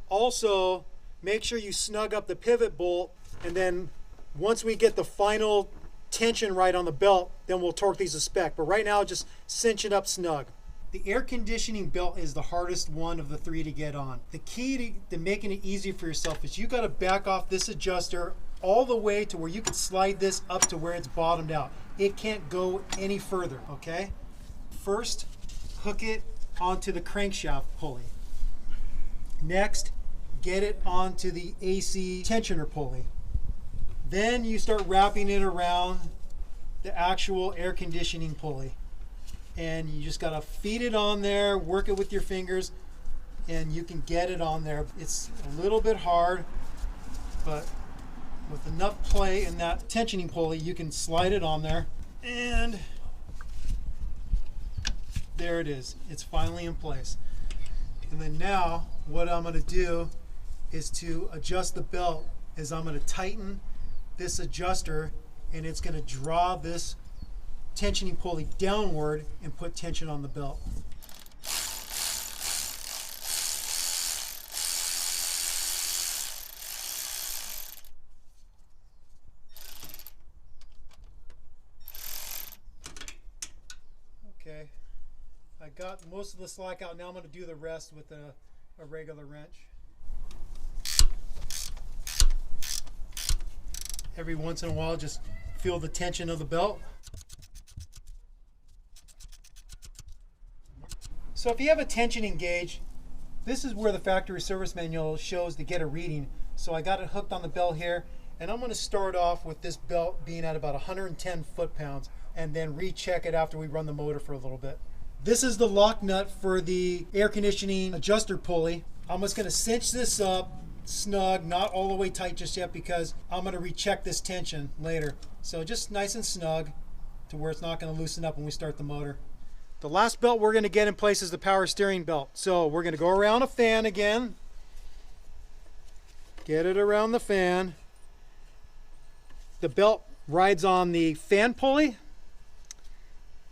Also, make sure you snug up the pivot bolt, and then once we get the final tension right on the belt, then we'll torque these to spec. But right now, just cinch it up snug. The air conditioning belt is the hardest one of the three to get on. The key to making it easy for yourself is you got to back off this adjuster all the way to where you can slide this up to where it's bottomed out. It can't go any further, okay? First, hook it onto the crankshaft pulley. Next, get it onto the AC tensioner pulley. Then you start wrapping it around the actual air conditioning pulley. And you just gotta feed it on there, work it with your fingers, and you can get it on there. It's a little bit hard, but with enough play in that tensioning pulley, you can slide it on there, and there it is. It's finally in place. And then now, what I'm gonna do is to adjust the belt, is I'm gonna tighten this adjuster, and it's gonna draw this tensioning pulley downward and put tension on the belt. Okay, I got most of the slack out. Now I'm going to do the rest with a regular wrench. Every once in a while, just feel the tension of the belt. So if you have a tensioning gauge, this is where the factory service manual shows to get a reading. So I got it hooked on the belt here, and I'm going to start off with this belt being at about 110 foot-pounds, and then recheck it after we run the motor for a little bit. This is the lock nut for the air conditioning adjuster pulley. I'm just going to cinch this up snug, not all the way tight just yet, because I'm going to recheck this tension later. So just nice and snug to where it's not going to loosen up when we start the motor. The last belt we're going to get in place is the power steering belt. So we're going to go around a fan again. Get it around the fan. The belt rides on the fan pulley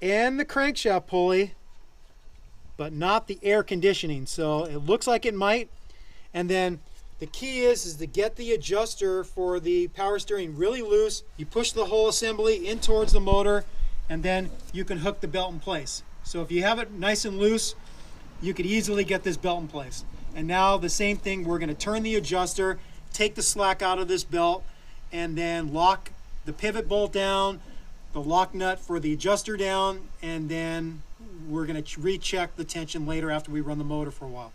and the crankshaft pulley, but not the air conditioning. So it looks like it might. And then the key is to get the adjuster for the power steering really loose. You push the whole assembly in towards the motor, and then you can hook the belt in place. So if you have it nice and loose, you could easily get this belt in place. And now the same thing, we're going to turn the adjuster, take the slack out of this belt, and then lock the pivot bolt down, the lock nut for the adjuster down, and then we're going to recheck the tension later after we run the motor for a while.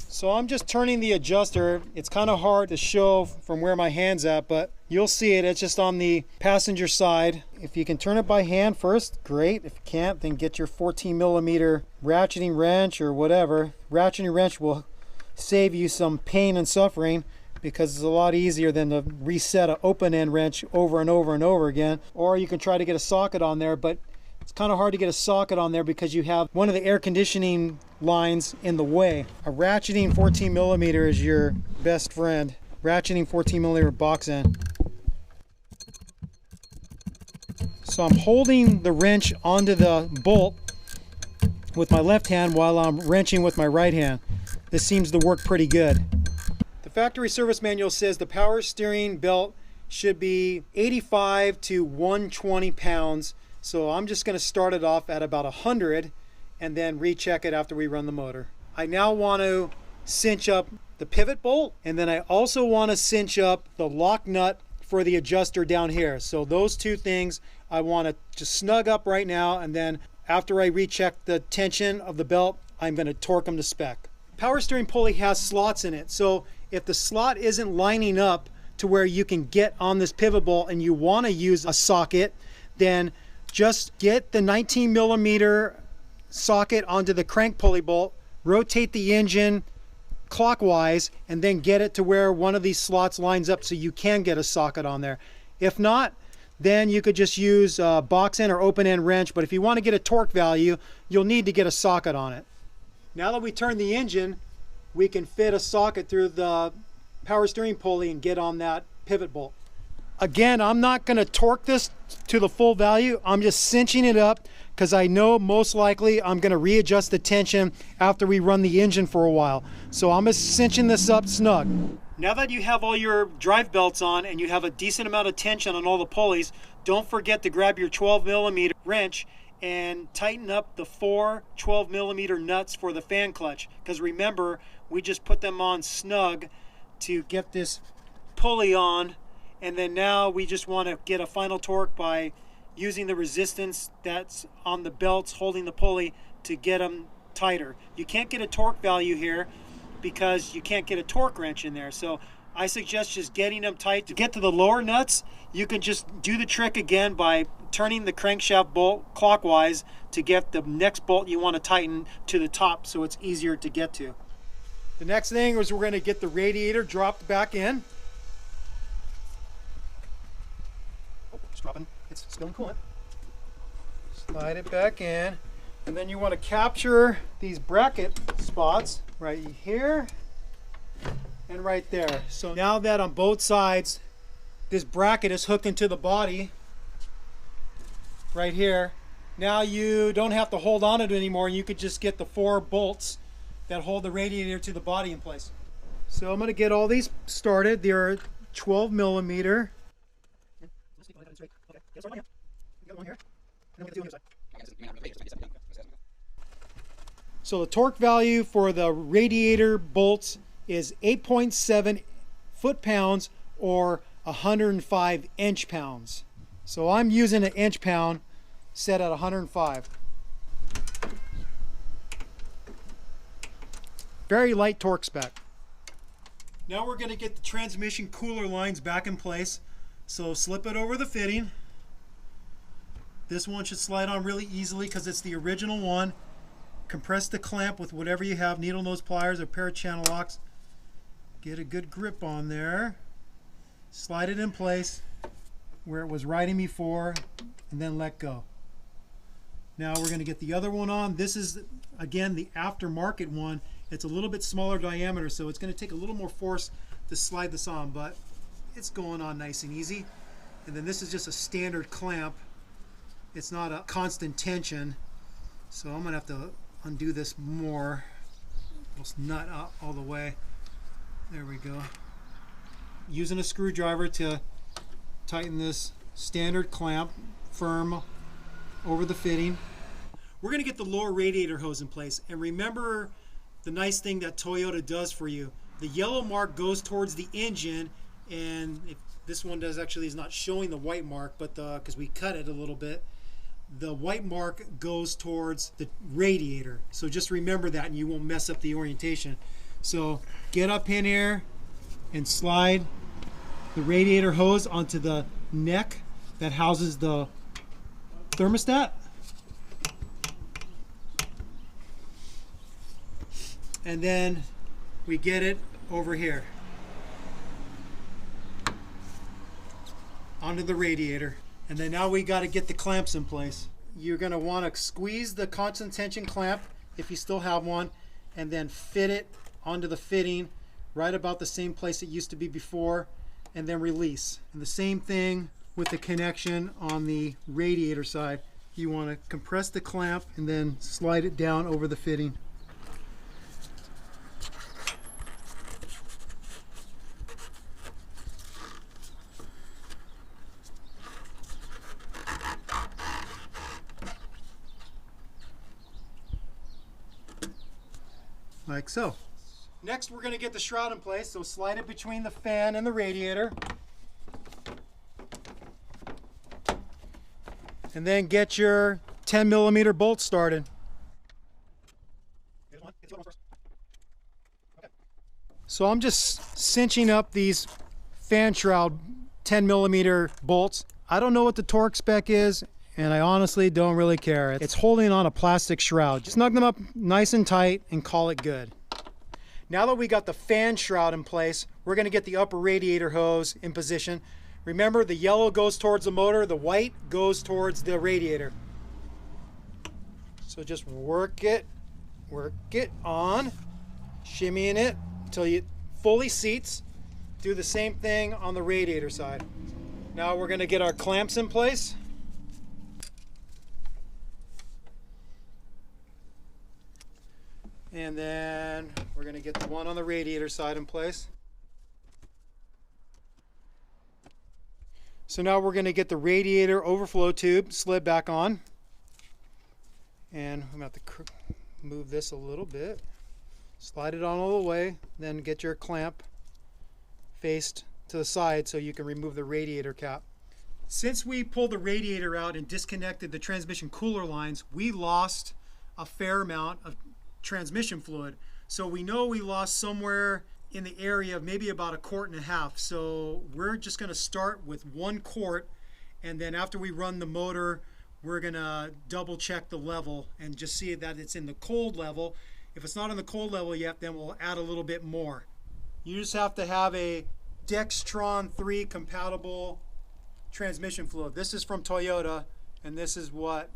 So I'm just turning the adjuster. It's kind of hard to show from where my hand's at, but you'll see it. It's just on the passenger side, If you can turn it by hand first, great. If you can't, then get your 14mm ratcheting wrench or whatever. Ratcheting wrench will save you some pain and suffering because it's a lot easier than to reset an open end wrench over and over and over again. Or you can try to get a socket on there, but it's kind of hard to get a socket on there because you have one of the air conditioning lines in the way. A ratcheting 14mm is your best friend. Ratcheting 14mm box end. So I'm holding the wrench onto the bolt with my left hand while I'm wrenching with my right hand. This seems to work pretty good. The factory service manual says the power steering belt should be 85 to 120 pounds. So I'm just going to start it off at about 100 and then recheck it after we run the motor. I now want to cinch up the pivot bolt, and then I also want to cinch up the lock nut for the adjuster down here. So those two things I want to just snug up right now, and then after I recheck the tension of the belt, I'm going to torque them to spec. Power steering pulley has slots in it, so if the slot isn't lining up to where you can get on this pivot bolt and you want to use a socket, then just get the 19mm socket onto the crank pulley bolt, rotate the engine clockwise, and then get it to where one of these slots lines up so you can get a socket on there. If not, then you could just use a box end or open end wrench, but if you want to get a torque value, you'll need to get a socket on it. Now that we turn the engine, we can fit a socket through the power steering pulley and get on that pivot bolt. Again, I'm not going to torque this to the full value. I'm just cinching it up because I know most likely I'm going to readjust the tension after we run the engine for a while. So I'm just cinching this up snug. Now that you have all your drive belts on and you have a decent amount of tension on all the pulleys, don't forget to grab your 12mm wrench and tighten up the 4 12mm nuts for the fan clutch. Because remember, we just put them on snug to get this pulley on. And then now we just want to get a final torque by using the resistance that's on the belts holding the pulley to get them tighter. You can't get a torque value here because you can't get a torque wrench in there. So I suggest just getting them tight. To get to the lower nuts, you can just do the trick again by turning the crankshaft bolt clockwise to get the next bolt you want to tighten to the top so it's easier to get to. The next thing is we're going to get the radiator dropped back in. Dropping, it's spilling coolant. Slide it back in, and then you want to capture these bracket spots right here and right there. So now that on both sides this bracket is hooked into the body right here, now you don't have to hold on to it anymore. You could just get the 4 bolts that hold the radiator to the body in place. So I'm going to get all these started. They're 12mm. So the torque value for the radiator bolts is 8.7 foot-pounds or 105 inch-pounds. So I'm using an inch-pound set at 105. Very light torque spec. Now we're going to get the transmission cooler lines back in place. So slip it over the fitting. This one should slide on really easily because it's the original one. Compress the clamp with whatever you have, needle nose pliers or pair of channel locks. Get a good grip on there. Slide it in place where it was riding before and then let go. Now we're going to get the other one on. This is, again, the aftermarket one. It's a little bit smaller diameter, so it's going to take a little more force to slide this on, but it's going on nice and easy. And then this is just a standard clamp. It's not a constant tension, so I'm gonna have to undo this more. Almost nut up all the way. There we go. Using a screwdriver to tighten this standard clamp firm over the fitting. We're gonna get the lower radiator hose in place, and remember the nice thing that Toyota does for you. The yellow mark goes towards the engine, and if this one does actually is not showing the white mark, but because we cut it a little bit, the white mark goes towards the radiator. So just remember that and you won't mess up the orientation. So get up in here and slide the radiator hose onto the neck that houses the thermostat. And then we get it over here onto the radiator. And then now we got to get the clamps in place. You're going to want to squeeze the constant tension clamp if you still have one, and then fit it onto the fitting right about the same place it used to be before, and then release. And the same thing with the connection on the radiator side. You want to compress the clamp and then slide it down over the fitting. Like so. Next, we're going to get the shroud in place, so slide it between the fan and the radiator. And then get your 10mm bolts started. So I'm just cinching up these fan shroud 10mm bolts. I don't know what the torque spec is, and I honestly don't really care. It's holding on a plastic shroud. Just snug them up nice and tight and call it good. Now that we got the fan shroud in place, we're going to get the upper radiator hose in position. Remember, the yellow goes towards the motor, the white goes towards the radiator. So just work it on, shimmying it until it fully seats. Do the same thing on the radiator side. Now we're going to get our clamps in place. And then we're going to get the one on the radiator side in place. So now we're going to get the radiator overflow tube slid back on. And I'm going to have to move this a little bit. Slide it on all the way. Then get your clamp faced to the side so you can remove the radiator cap. Since we pulled the radiator out and disconnected the transmission cooler lines, we lost a fair amount of transmission fluid. So we know we lost somewhere in the area of maybe about 1.5 quarts. So we're just going to start with 1 quart, and then after we run the motor, we're going to double check the level and just see that it's in the cold level. If it's not in the cold level yet, then we'll add a little bit more. You just have to have a Dextron 3 compatible transmission fluid. This is from Toyota, and this is what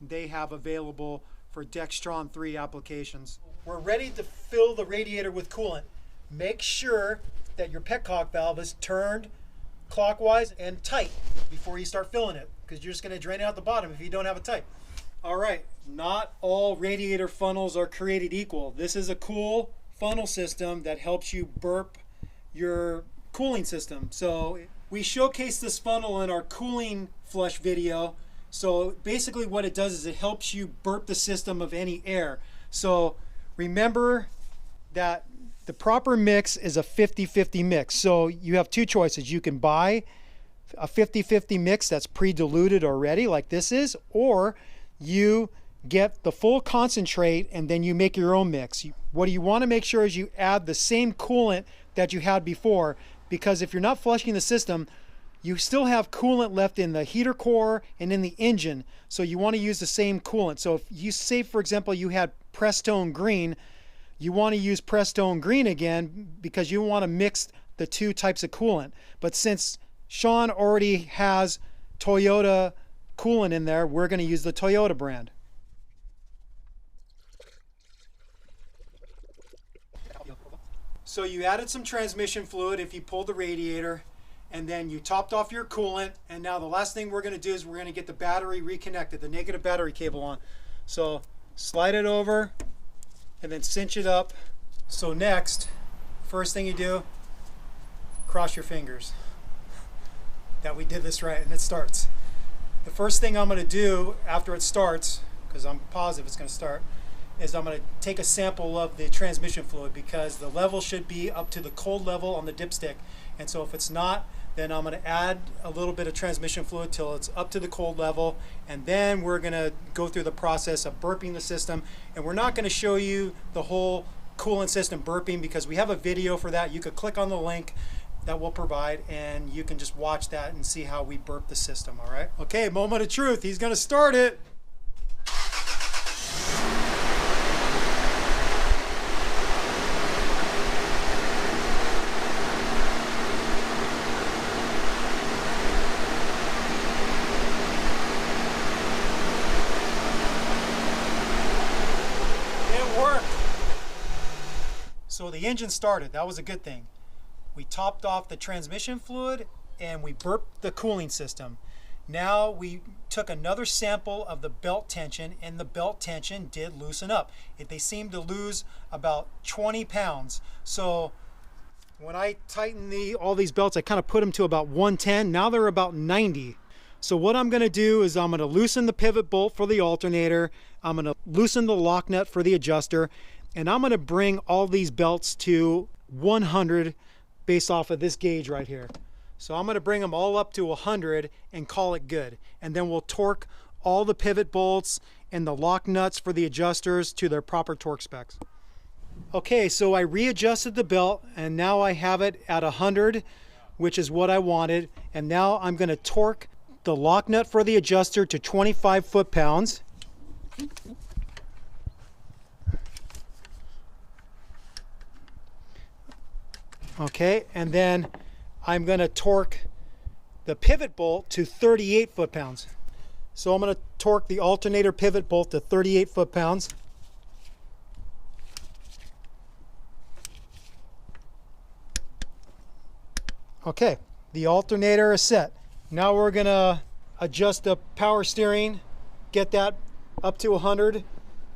they have available for Dextron 3 applications. We're ready to fill the radiator with coolant. Make sure that your petcock valve is turned clockwise and tight before you start filling it, because you're just going to drain it out the bottom if you don't have it tight. All right, not all radiator funnels are created equal. This is a cool funnel system that helps you burp your cooling system. So we showcased this funnel in our cooling flush video. So basically what it does is it helps you burp the system of any air. So remember that the proper mix is a 50-50 mix. So you have two choices. You can buy a 50-50 mix that's pre-diluted already, like this is, or you get the full concentrate and then you make your own mix. What you want to make sure is you add the same coolant that you had before, because if you're not flushing the system, you still have coolant left in the heater core and in the engine. So you want to use the same coolant. So if you say, for example, you had Prestone Green, you want to use Prestone Green again because you want to mix the two types of coolant. But since Sean already has Toyota coolant in there, we're going to use the Toyota brand. So you added some transmission fluid if you pulled the radiator, and then you topped off your coolant, and now the last thing we're going to do is we're going to get the battery reconnected, the negative battery cable on. So slide it over and then cinch it up. So next, first thing you do, cross your fingers that we did this right and it starts. The first thing I'm going to do after it starts, because I'm positive it's going to start, is I'm going to take a sample of the transmission fluid, because the level should be up to the cold level on the dipstick. And so if it's not, then I'm going to add a little bit of transmission fluid till it's up to the cold level, and then we're going to go through the process of burping the system. And we're not going to show you the whole coolant system burping because we have a video for that. You could click on the link that we'll provide, and you can just watch that and see how we burp the system, all right? Okay, moment of truth. He's gonna start it. It worked. So the engine started. That was a good thing. We topped off the transmission fluid and we burped the cooling system. Now we took another sample of the belt tension, and the belt tension did loosen up. They seemed to lose about 20 pounds. So when I tighten all these belts, I kind of put them to about 110. Now they're about 90. So what I'm gonna do is I'm gonna loosen the pivot bolt for the alternator. I'm gonna loosen the lock nut for the adjuster, and I'm gonna bring all these belts to 100 based off of this gauge right here. So I'm gonna bring them all up to 100 and call it good. And then we'll torque all the pivot bolts and the lock nuts for the adjusters to their proper torque specs. Okay, so I readjusted the belt and now I have it at 100, which is what I wanted. And now I'm gonna torque the lock nut for the adjuster to 25 foot-pounds. Okay, and then I'm going to torque the pivot bolt to 38 foot-pounds. So I'm going to torque the alternator pivot bolt to 38 foot-pounds. Okay, the alternator is set. Now we're going to adjust the power steering, get that up to 100,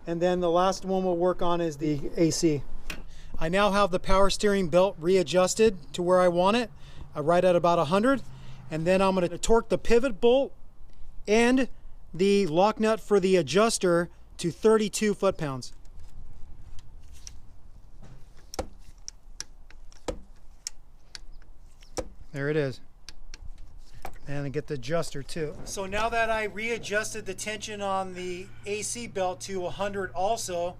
and then the last one we'll work on is the AC. I now have the power steering belt readjusted to where I want it, right at about 100. And then I'm going to torque the pivot bolt and the lock nut for the adjuster to 32 foot-pounds. There it is. And I get the adjuster too. So now that I readjusted the tension on the AC belt to 100 also,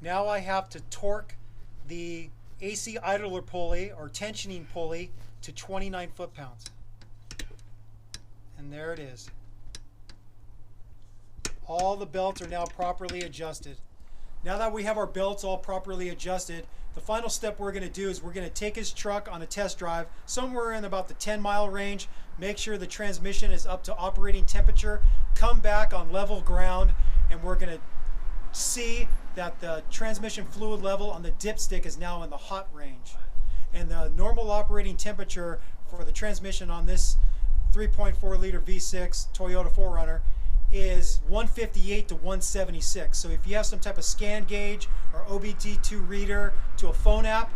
now I have to torque the AC idler pulley or tensioning pulley to 29 foot-pounds. And there it is. All the belts are now properly adjusted. Now that we have our belts all properly adjusted, the final step we're going to do is we're going to take his truck on a test drive somewhere in about the 10-mile range, make sure the transmission is up to operating temperature, come back on level ground, and we're going to see that the transmission fluid level on the dipstick is now in the hot range. And the normal operating temperature for the transmission on this 3.4 liter V6 Toyota 4Runner is 158 to 176. So if you have some type of scan gauge or OBD2 reader to a phone app,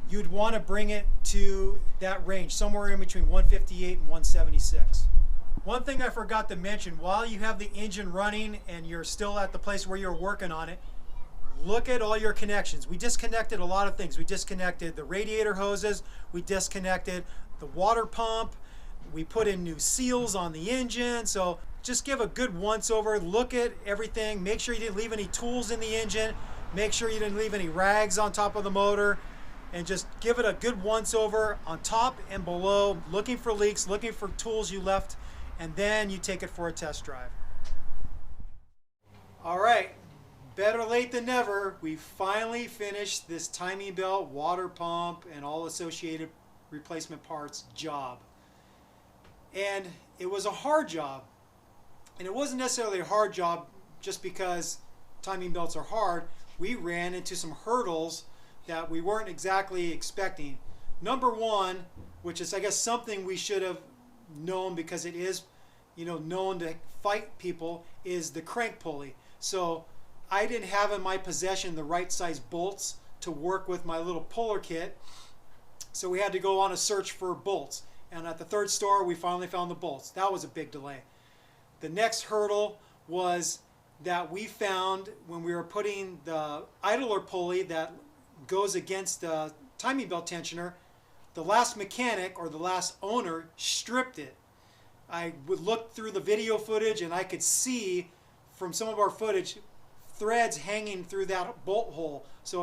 you'd want to bring it to that range, somewhere in between 158 and 176. One thing I forgot to mention, while you have the engine running and you're still at the place where you're working on it, look at all your connections. We disconnected a lot of things. We disconnected the radiator hoses, we disconnected the water pump, we put in new seals on the engine. So just give a good once over, look at everything, make sure you didn't leave any tools in the engine, make sure you didn't leave any rags on top of the motor, and just give it a good once over on top and below, looking for leaks, looking for tools you left, and then you take it for a test drive. All right, better late than never. We finally finished this timing belt, water pump, and all associated replacement parts job. And it was a hard job. And it wasn't necessarily a hard job just because timing belts are hard. We ran into some hurdles that we weren't exactly expecting. Number one, which is I guess something we should have known because it is, you know, known to fight people, is the crank pulley. So I didn't have in my possession the right size bolts to work with my little puller kit. So we had to go on a search for bolts. And at the third store, we finally found the bolts. That was a big delay. The next hurdle was that we found when we were putting the idler pulley that goes against the timing belt tensioner, the last mechanic or the last owner stripped it. I would look through the video footage and I could see from some of our footage threads hanging through that bolt hole. So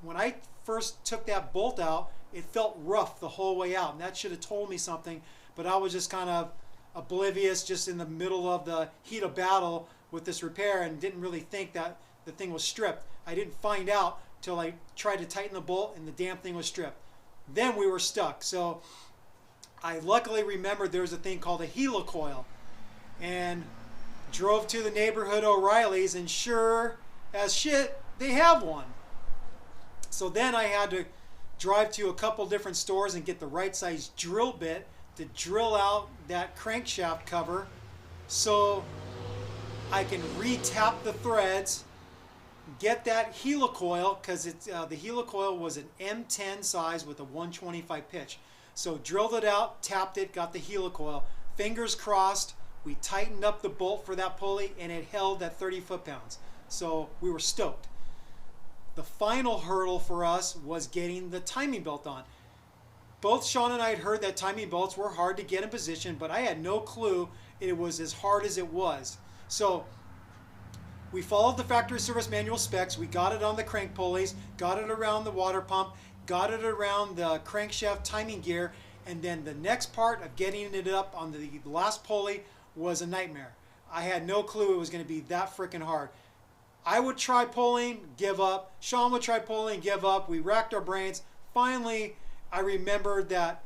when I first took that bolt out it felt rough the whole way out, and that should have told me something, but I was just kind of oblivious, just in the middle of the heat of battle with this repair, and didn't really think that the thing was stripped. I didn't find out till I tried to tighten the bolt and the damn thing was stripped. Then we were stuck. So I luckily remembered there was a thing called a helicoil, and drove to the neighborhood O'Reilly's, and sure as shit, they have one. So then I had to drive to a couple different stores and get the right size drill bit to drill out that crankshaft cover so I can re-tap the threads, get that helicoil, because it's the helicoil was an M10 size with a 125 pitch. So drilled it out, tapped it, got the helicoil. Fingers crossed, we tightened up the bolt for that pulley, and it held at 30 foot-pounds. So we were stoked. The final hurdle for us was getting the timing belt on. Both Sean and I had heard that timing belts were hard to get in position, but I had no clue it was as hard as it was. So we followed the factory service manual specs. We got it on the crank pulleys, got it around the water pump, got it around the crankshaft timing gear, and then the next part of getting it up on the last pulley was a nightmare. I had no clue it was going to be that freaking hard. I would try pulling, give up. Sean would try pulling, give up. We racked our brains. Finally, I remembered that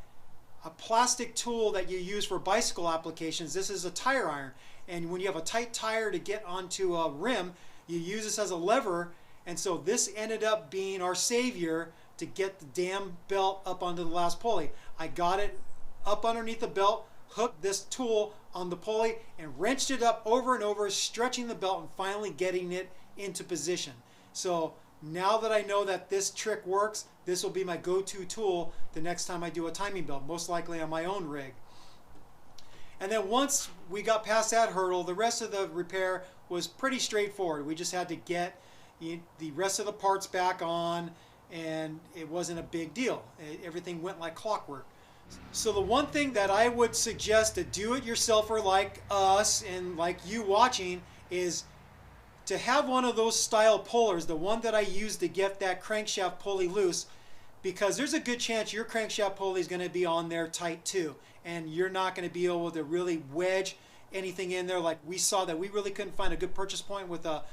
a plastic tool that you use for bicycle applications, this is a tire iron. And when you have a tight tire to get onto a rim, you use this as a lever. And so this ended up being our savior to get the damn belt up onto the last pulley. I got it up underneath the belt, hooked this tool on the pulley, and wrenched it up over and over, stretching the belt and finally getting it into position. So now that I know that this trick works, this will be my go-to tool the next time I do a timing belt, most likely on my own rig. And then once we got past that hurdle, the rest of the repair was pretty straightforward. We just had to get the rest of the parts back on, and it wasn't a big deal. Everything went like clockwork. So the one thing that I would suggest a do-it-yourselfer like us and like you watching is to have one of those style pullers, the one that I use to get that crankshaft pulley loose, because there's a good chance your crankshaft pulley is going to be on there tight too, and you're not going to be able to really wedge anything in there. Like we saw that we really couldn't find a good purchase point with a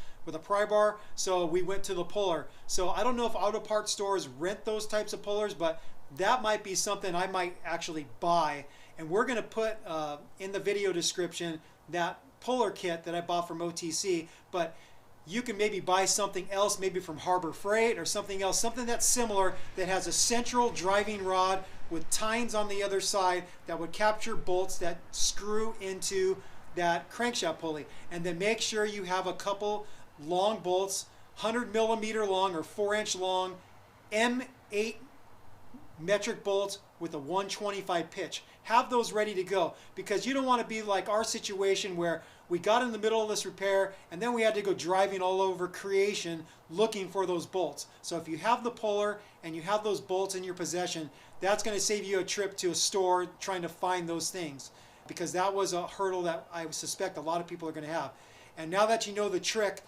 pry bar, so we went to the puller. So I don't know if auto parts stores rent those types of pullers, but that might be something I might actually buy. And we're going to put in the video description that puller kit that I bought from OTC, but you can maybe buy something else, maybe from Harbor Freight or something else, something that's similar, that has a central driving rod with tines on the other side that would capture bolts that screw into that crankshaft pulley. And then make sure you have a couple long bolts, 100 millimeter long or 4-inch long M8 metric bolts with a 125 pitch. Have those ready to go, because you don't want to be like our situation where we got in the middle of this repair and then we had to go driving all over creation looking for those bolts. So if you have the puller and you have those bolts in your possession, that's going to save you a trip to a store trying to find those things, because that was a hurdle that I suspect a lot of people are going to have. And now that you know the trick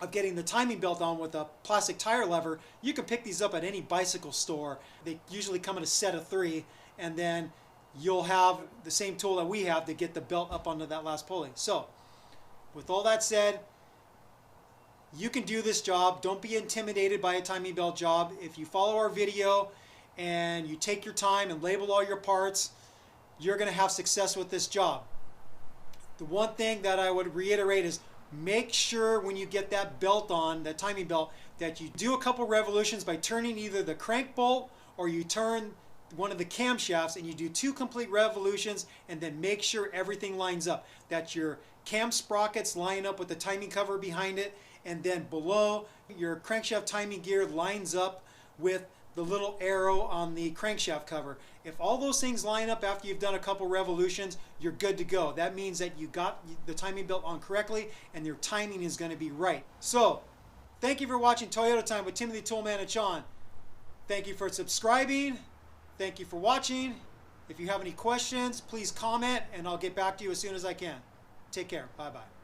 of getting the timing belt on with a plastic tire lever, you can pick these up at any bicycle store. They usually come in a set of 3, and then you'll have the same tool that we have to get the belt up onto that last pulley. So with all that said, you can do this job. Don't be intimidated by a timing belt job. If you follow our video and you take your time and label all your parts, you're going to have success with this job. The one thing that I would reiterate is make sure when you get that belt on, that timing belt, that you do a couple revolutions by turning either the crank bolt or you turn one of the camshafts, and you do 2 complete revolutions, and then make sure everything lines up, that your cam sprockets line up with the timing cover behind it, and then below your crankshaft timing gear lines up with the little arrow on the crankshaft cover. If all those things line up after you've done a couple revolutions, you're good to go. That means that you got the timing belt on correctly and your timing is going to be right. So thank you for watching Toyota Time with Timmy the Toolman and Sean. Thank you for subscribing. Thank you for watching. If you have any questions, please comment and I'll get back to you as soon as I can. Take care. Bye-bye.